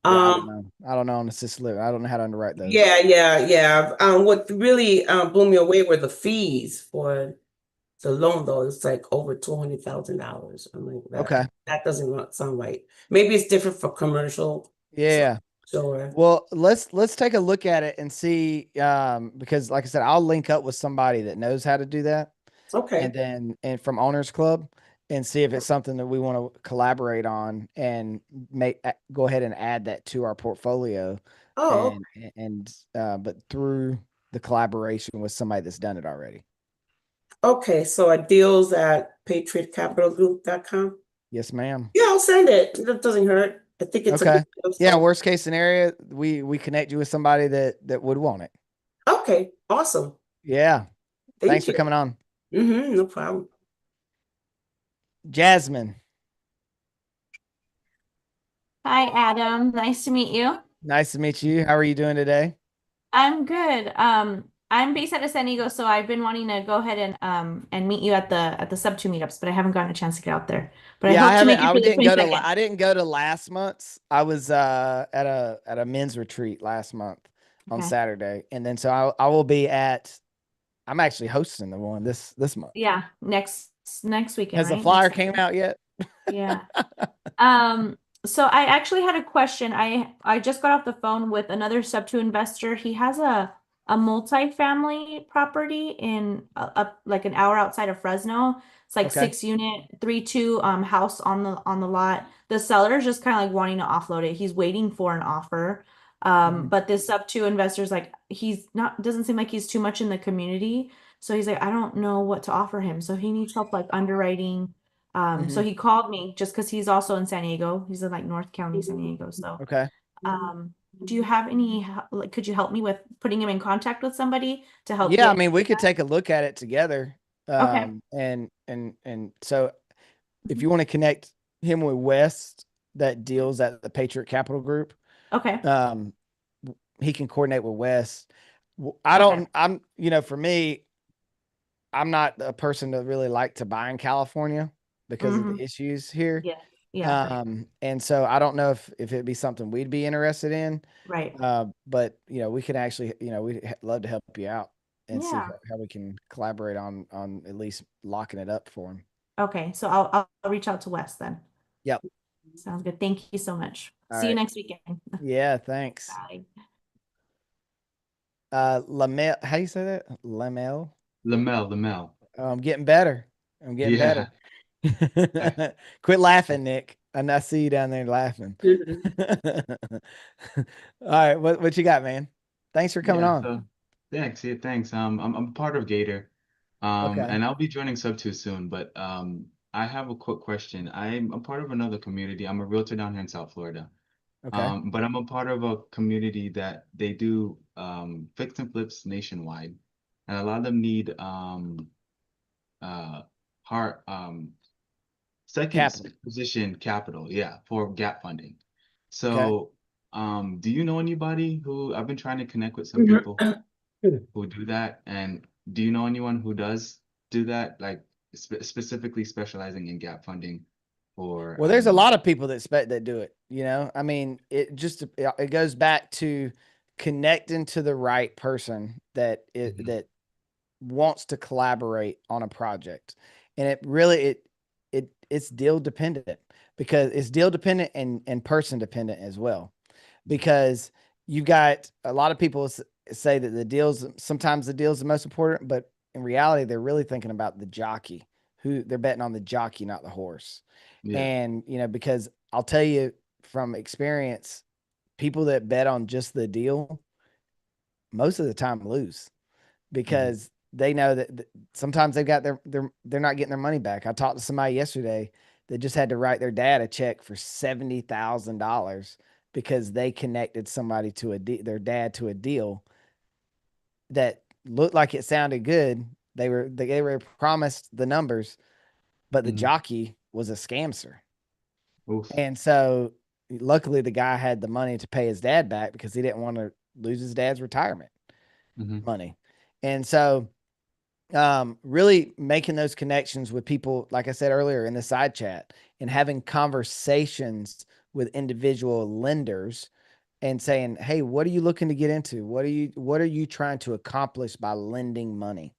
Yeah, I don't know. I don't know on assisted living. I don't know how to underwrite those. Yeah. What really blew me away were the fees for the loan, though. It's like over $200,000. I'm like, Okay. that doesn't sound right. Maybe it's different for commercial. Yeah. Sure. Well, let's take a look at it and see, because like I said, I'll link up with somebody that knows how to do that, Okay. and from Owners Club, and see if it's something that we want to collaborate on and go ahead and add that to our portfolio. Oh, But through the collaboration with somebody that's done it already. okay. So it deals at patriotcapitalgroup.com. Yes, ma'am. Yeah, I'll send it. That doesn't hurt. I think it's a Okay. good deal, Yeah. so- Worst case scenario, we connect you with somebody that would want it. Okay, awesome. Yeah. Thanks for you. coming on. No problem. Jasmine, Hi, Adam. Nice to meet you. nice to meet you. How are you doing today? I'm good. I'm based out of San Diego, so I've been wanting to go ahead and meet you at the sub 2 meetups, but I haven't gotten a chance to get out there. But Yeah, I I hope to make haven't. it for the I didn't go to. 22nd. I didn't go to last month's. I was at a men's retreat last month on Okay. Saturday, and then so I will be at. I'm actually hosting the one this month. Yeah, next weekend, Has the right? flyer Next came Saturday. out yet? Yeah. So I actually had a question. I just got off the phone with another sub 2 investor. He has a multi-family property in like an hour outside of Fresno. It's like Okay. 6-unit, 3-2 house on the lot. The seller is just kind of like wanting to offload it. He's waiting for an offer. Mhm. But this sub-2 investor's like, he's not, doesn't seem like he's too much in the community. So he's like, I don't know what to offer him. So he needs help like underwriting. So Mhm. he called me just because he's also in San Diego. He's in like North County, San Diego. So Okay. do you have any, like, could you help me with putting him in contact with somebody to help Yeah, I get? mean, we could take a look at it together. Okay. And so if you want to connect him with West that deals at the Patriot Capital Group, Okay. he can coordinate with West. For me, I'm not a person that really like to buy in California because of Mhm. the issues here. Yeah. Yeah. And so I don't know if it'd be something we'd be interested in. Right. But we can actually, we'd love to help you out and see Yeah. how we can collaborate on at least locking it up for him. Okay. So I'll reach out to Wes then. Yep. Sounds good. Thank you so much. All See you right. next weekend. Yeah, thanks. Bye. Lamel, how you say that? Lamel? Lamel. I'm getting better. I'm getting Yeah. better. Quit laughing, Nick. And I see you down there laughing. All right, what you got, man? Thanks for coming on. So thanks. Yeah, thanks. I'm part of Gator. Okay. And I'll be joining Sub2 soon, but I have a quick question. I'm a part of another community. I'm a realtor down here in South Florida. Okay. But I'm a part of a community that they do fix and flips nationwide. And a lot of them need second Capital. position capital, for gap funding. Okay. So do you know anybody who I've been trying to connect with some people who do that? And do you know anyone who does do that, like specifically specializing in gap funding? Or Well, there's a lot of people that do it. I mean, it goes back to connecting to the right person that that wants to collaborate on a project, and it's deal dependent because it's deal dependent and person dependent as well, because you've got a lot of people say that sometimes the deal's the most important, but in reality, they're really thinking about the jockey, who they're betting on the jockey, not the horse. Yeah. And, because I'll tell you from experience, people that bet on just the deal, most of the time lose because they know that sometimes they've got they're not getting their money back. I talked to somebody yesterday that just had to write their dad a check for $70,000 because they connected somebody to their dad to a deal that looked like it sounded good. They were promised the numbers, but the jockey was a scamster. Oof. And so luckily the guy had the money to pay his dad back because he didn't want to lose his dad's retirement money. And so really making those connections with people, like I said earlier in the side chat, and having conversations with individual lenders and saying, hey, what are you looking to get into? What are you trying to accomplish by lending money?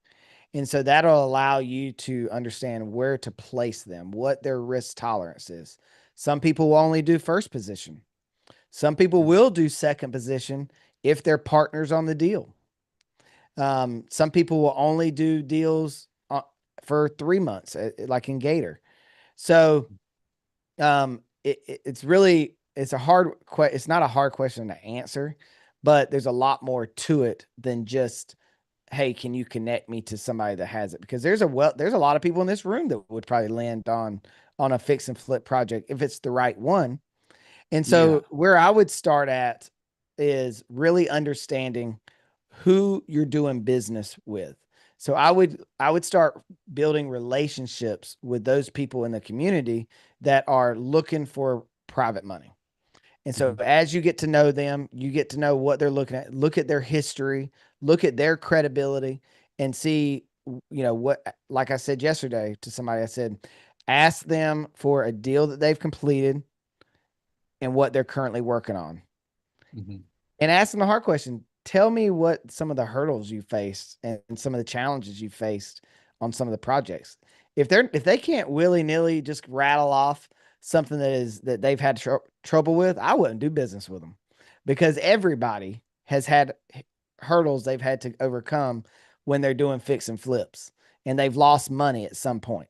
And so that'll allow you to understand where to place them, what their risk tolerance is. Some people will only do first position. Some people will do second position if they're partners on the deal. Some people will only do deals for 3 months, like in Gator. So it's not a hard question to answer, but there's a lot more to it than just, hey, can you connect me to somebody that has it? Because there's a lot of people in this room that would probably land on a fix and flip project if it's the right one. And so where I would start at is really understanding who you're doing business with. So I would start building relationships with those people in the community that are looking for private money. And so as you get to know them, you get to know what they're looking at, look at their history, look at their credibility, and see, what, like I said yesterday to somebody, I said, ask them for a deal that they've completed and what they're currently working on. And ask them the hard question. Tell me what some of the hurdles you faced and some of the challenges you faced on some of the projects. If they can't willy-nilly just rattle off something that they've had trouble with, I wouldn't do business with them, because everybody has had hurdles they've had to overcome when they're doing fix and flips, and they've lost money at some point.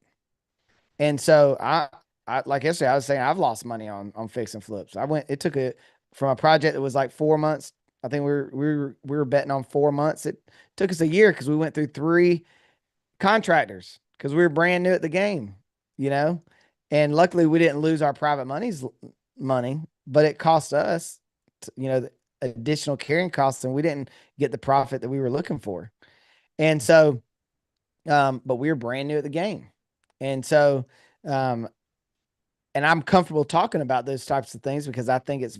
And so I like yesterday, I was saying I've lost money on fix and flips. It took it from a project that was like 4 months. I think we were betting on 4 months. It took us a year because we went through 3 contractors because we were brand new at the game, you know. And luckily, we didn't lose our private money, but it cost us, the additional carrying costs, and we didn't get the profit that we were looking for. And so, but we were brand new at the game, and so, um, and I'm comfortable talking about those types of things because I think it's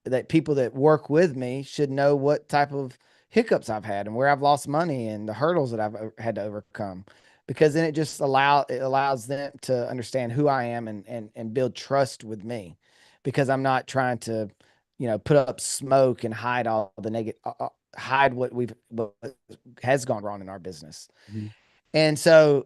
that people that work with me should know what type of hiccups I've had and where I've lost money and the hurdles that I've had to overcome, because then it allows them to understand who I am and build trust with me, because I'm not trying to, put up smoke and hide all the negative, hide what has gone wrong in our business. Mhm. And so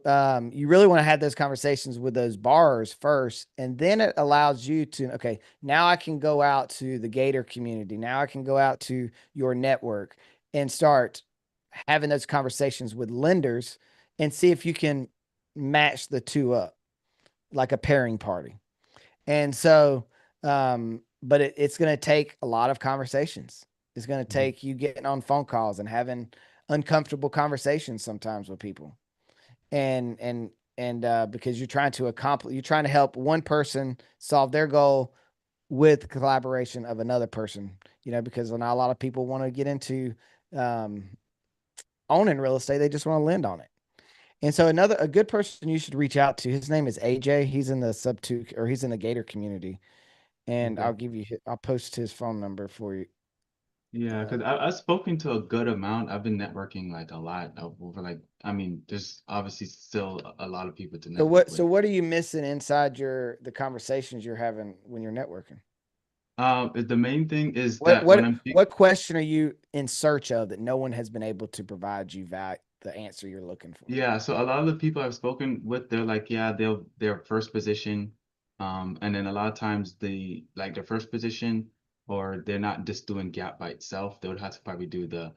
you really want to have those conversations with those borrowers first, and then it allows you to, okay, now I can go out to the Gator community. Now I can go out to your network and start having those conversations with lenders and see if you can match the two up like a pairing party. And so, but it's going to take a lot of conversations. It's going to take you getting on phone calls and having uncomfortable conversations sometimes with people, and because you're trying to help one person solve their goal with collaboration of another person, because not a lot of people want to get into um, owning real estate. They just want to lend on it. And so a good person you should reach out to, his name is AJ. He's in the he's in the Gator community. And Okay. I'll post his phone number for you. Yeah, because I've spoken to a good amount. I've been networking like a lot over like, I mean, there's obviously still a lot of people to network So with. what are you missing inside the conversations you're having when you're networking? The main thing is What that when what I'm what question are you in search of that no one has been able to provide you the answer you're looking for? Yeah, so a lot of the people I've spoken with, they're like, yeah, their first position, and then a lot of times their first position, or they're not just doing gap by itself. They would have to probably do the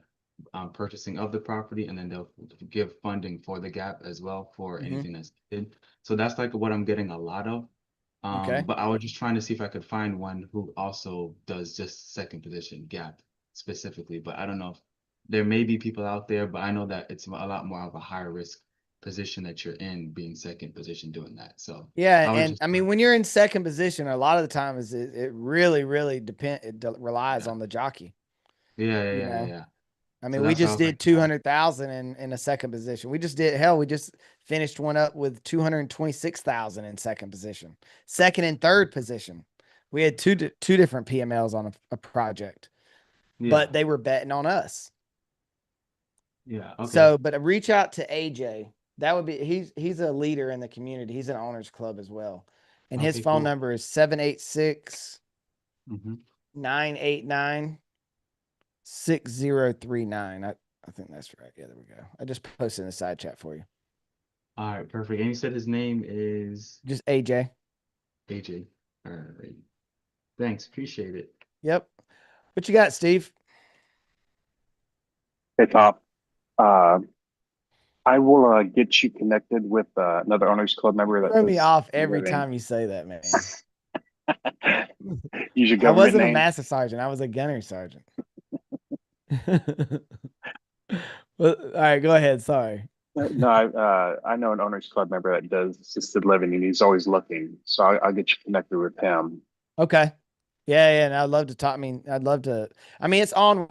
purchasing of the property, and then they'll give funding for the gap as well for Hmm. anything that's needed. So that's like what I'm getting a lot of. Okay. But I was just trying to see if I could find one who also does just second position gap specifically. But I don't know if there may be people out there, but I know that it's a lot more of a higher risk position that you're in, being second position doing that. So Yeah, I was and just I mean when you're in second position, a lot of the time it really relies yeah, on the jockey. yeah, yeah, You yeah, yeah, know, yeah. I So mean we that's why I just was like, did 200,000 in a second position. We just finished one up with 226,000 in second position, second and third position. We had two different PMLs on a project, yeah, but they were betting on us. yeah, okay, So, but reach out to AJ. That would be he's a leader in the community. He's an owners club as well. And his okay, phone cool. number is 786 Mm-hmm. 989 6039. I think that's right. Yeah, there we go. I just posted in the side chat for you. All right, perfect. And you said his name is Just AJ. AJ. All right, thanks, appreciate it. Yep. What you got, Steve? Hey, Top. Uh, I will get you connected with another Owners Club member that Throw me does off assisted every living. time you say that, man. Use your I government wasn't a name. master sergeant. I was a gunner sergeant. Well, all right, go ahead. Sorry. No, I know an Owners Club member that does assisted living, and he's always looking. So I'll get you connected with him. Okay. Yeah, and I'd love to talk. I'd love to. I mean, it's on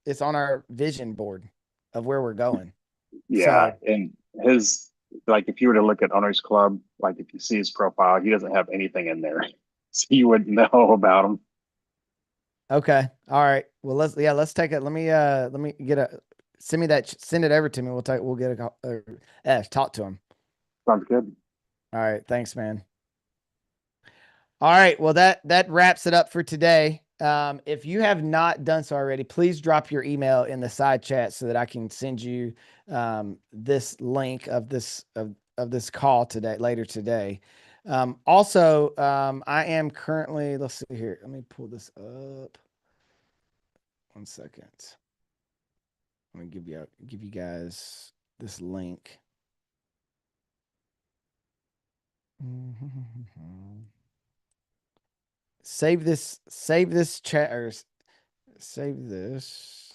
it's on our vision board of where we're going. Yeah, So, and his like if you were to look at Owners Club, like if you see his profile, he doesn't have anything in there, so you wouldn't know about him. okay. All right. Well, let's take it. Let me send it over to me. We'll get talk to him. Sounds good. All right. Thanks, man. All right. Well, that wraps it up for today. If you have not done so already, please drop your email in the side chat so that I can send you this link of this call later today. Also, I am currently, let's see here. Let me pull this up. 1 second. Let me give you guys this link. Save this chat or save this.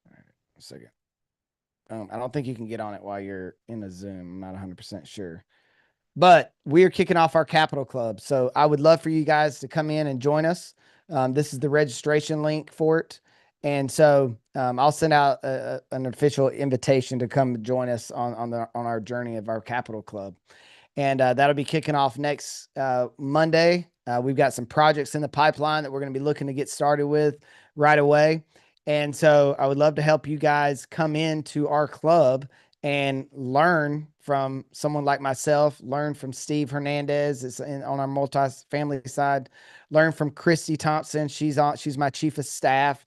All right, a second. I don't think you can get on it while you're in a Zoom. I'm not 100% sure. But we are kicking off our Capital Club. So I would love for you guys to come in and join us. This is the registration link for it. And so I'll send out an official invitation to come join us on our journey of our Capital Club. And that'll be kicking off next Monday. We've got some projects in the pipeline that we're going to be looking to get started with right away. And so I would love to help you guys come into our club and learn from someone like myself, learn from Steve Hernandez on our multifamily side, learn from Christy Thompson. She's my chief of staff.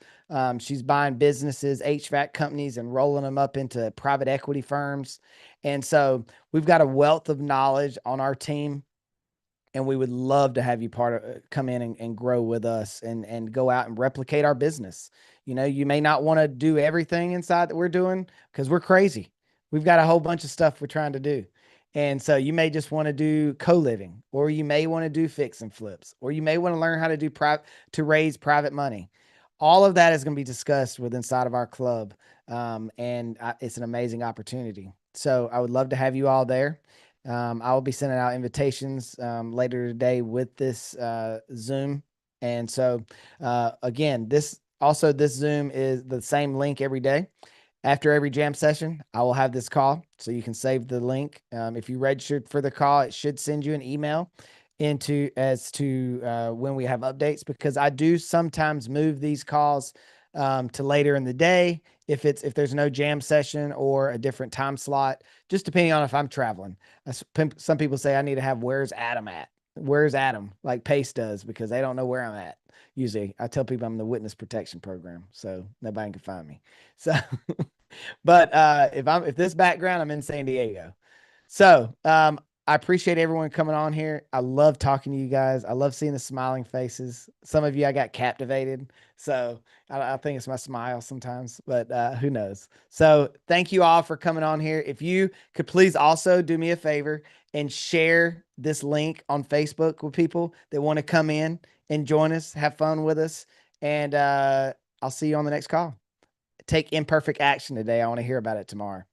She's buying businesses, HVAC companies, and rolling them up into private equity firms. And so we've got a wealth of knowledge on our team, and we would love to have you come in and grow with us and go out and replicate our business. You know, you may not want to do everything inside that we're doing because we're crazy. We've got a whole bunch of stuff we're trying to do. And so you may just want to do co-living, or you may want to do fix and flips, or you may want to learn how to do to raise private money. All of that is going to be discussed inside of our club. And it's an amazing opportunity. So I would love to have you all there. I will be sending out invitations later today with this Zoom. And so again, this Zoom is the same link every day. After every jam session, I will have this call, so you can save the link. If you registered for the call, it should send you an email as to when we have updates, because I do sometimes move these calls to later in the day if there's no jam session or a different time slot, just depending on if I'm traveling. Some people say I need to have where's Adam at? Where's Adam? Like Pace does, because they don't know where I'm at. Usually I tell people I'm in the witness protection program, so nobody can find me. So, but if this background, I'm in San Diego. So I appreciate everyone coming on here. I love talking to you guys. I love seeing the smiling faces. Some of you, I got captivated. So I think it's my smile sometimes, but who knows? So thank you all for coming on here. If you could please also do me a favor and share this link on Facebook with people that want to come in and join us, have fun with us. And I'll see you on the next call. Take imperfect action today. I want to hear about it tomorrow.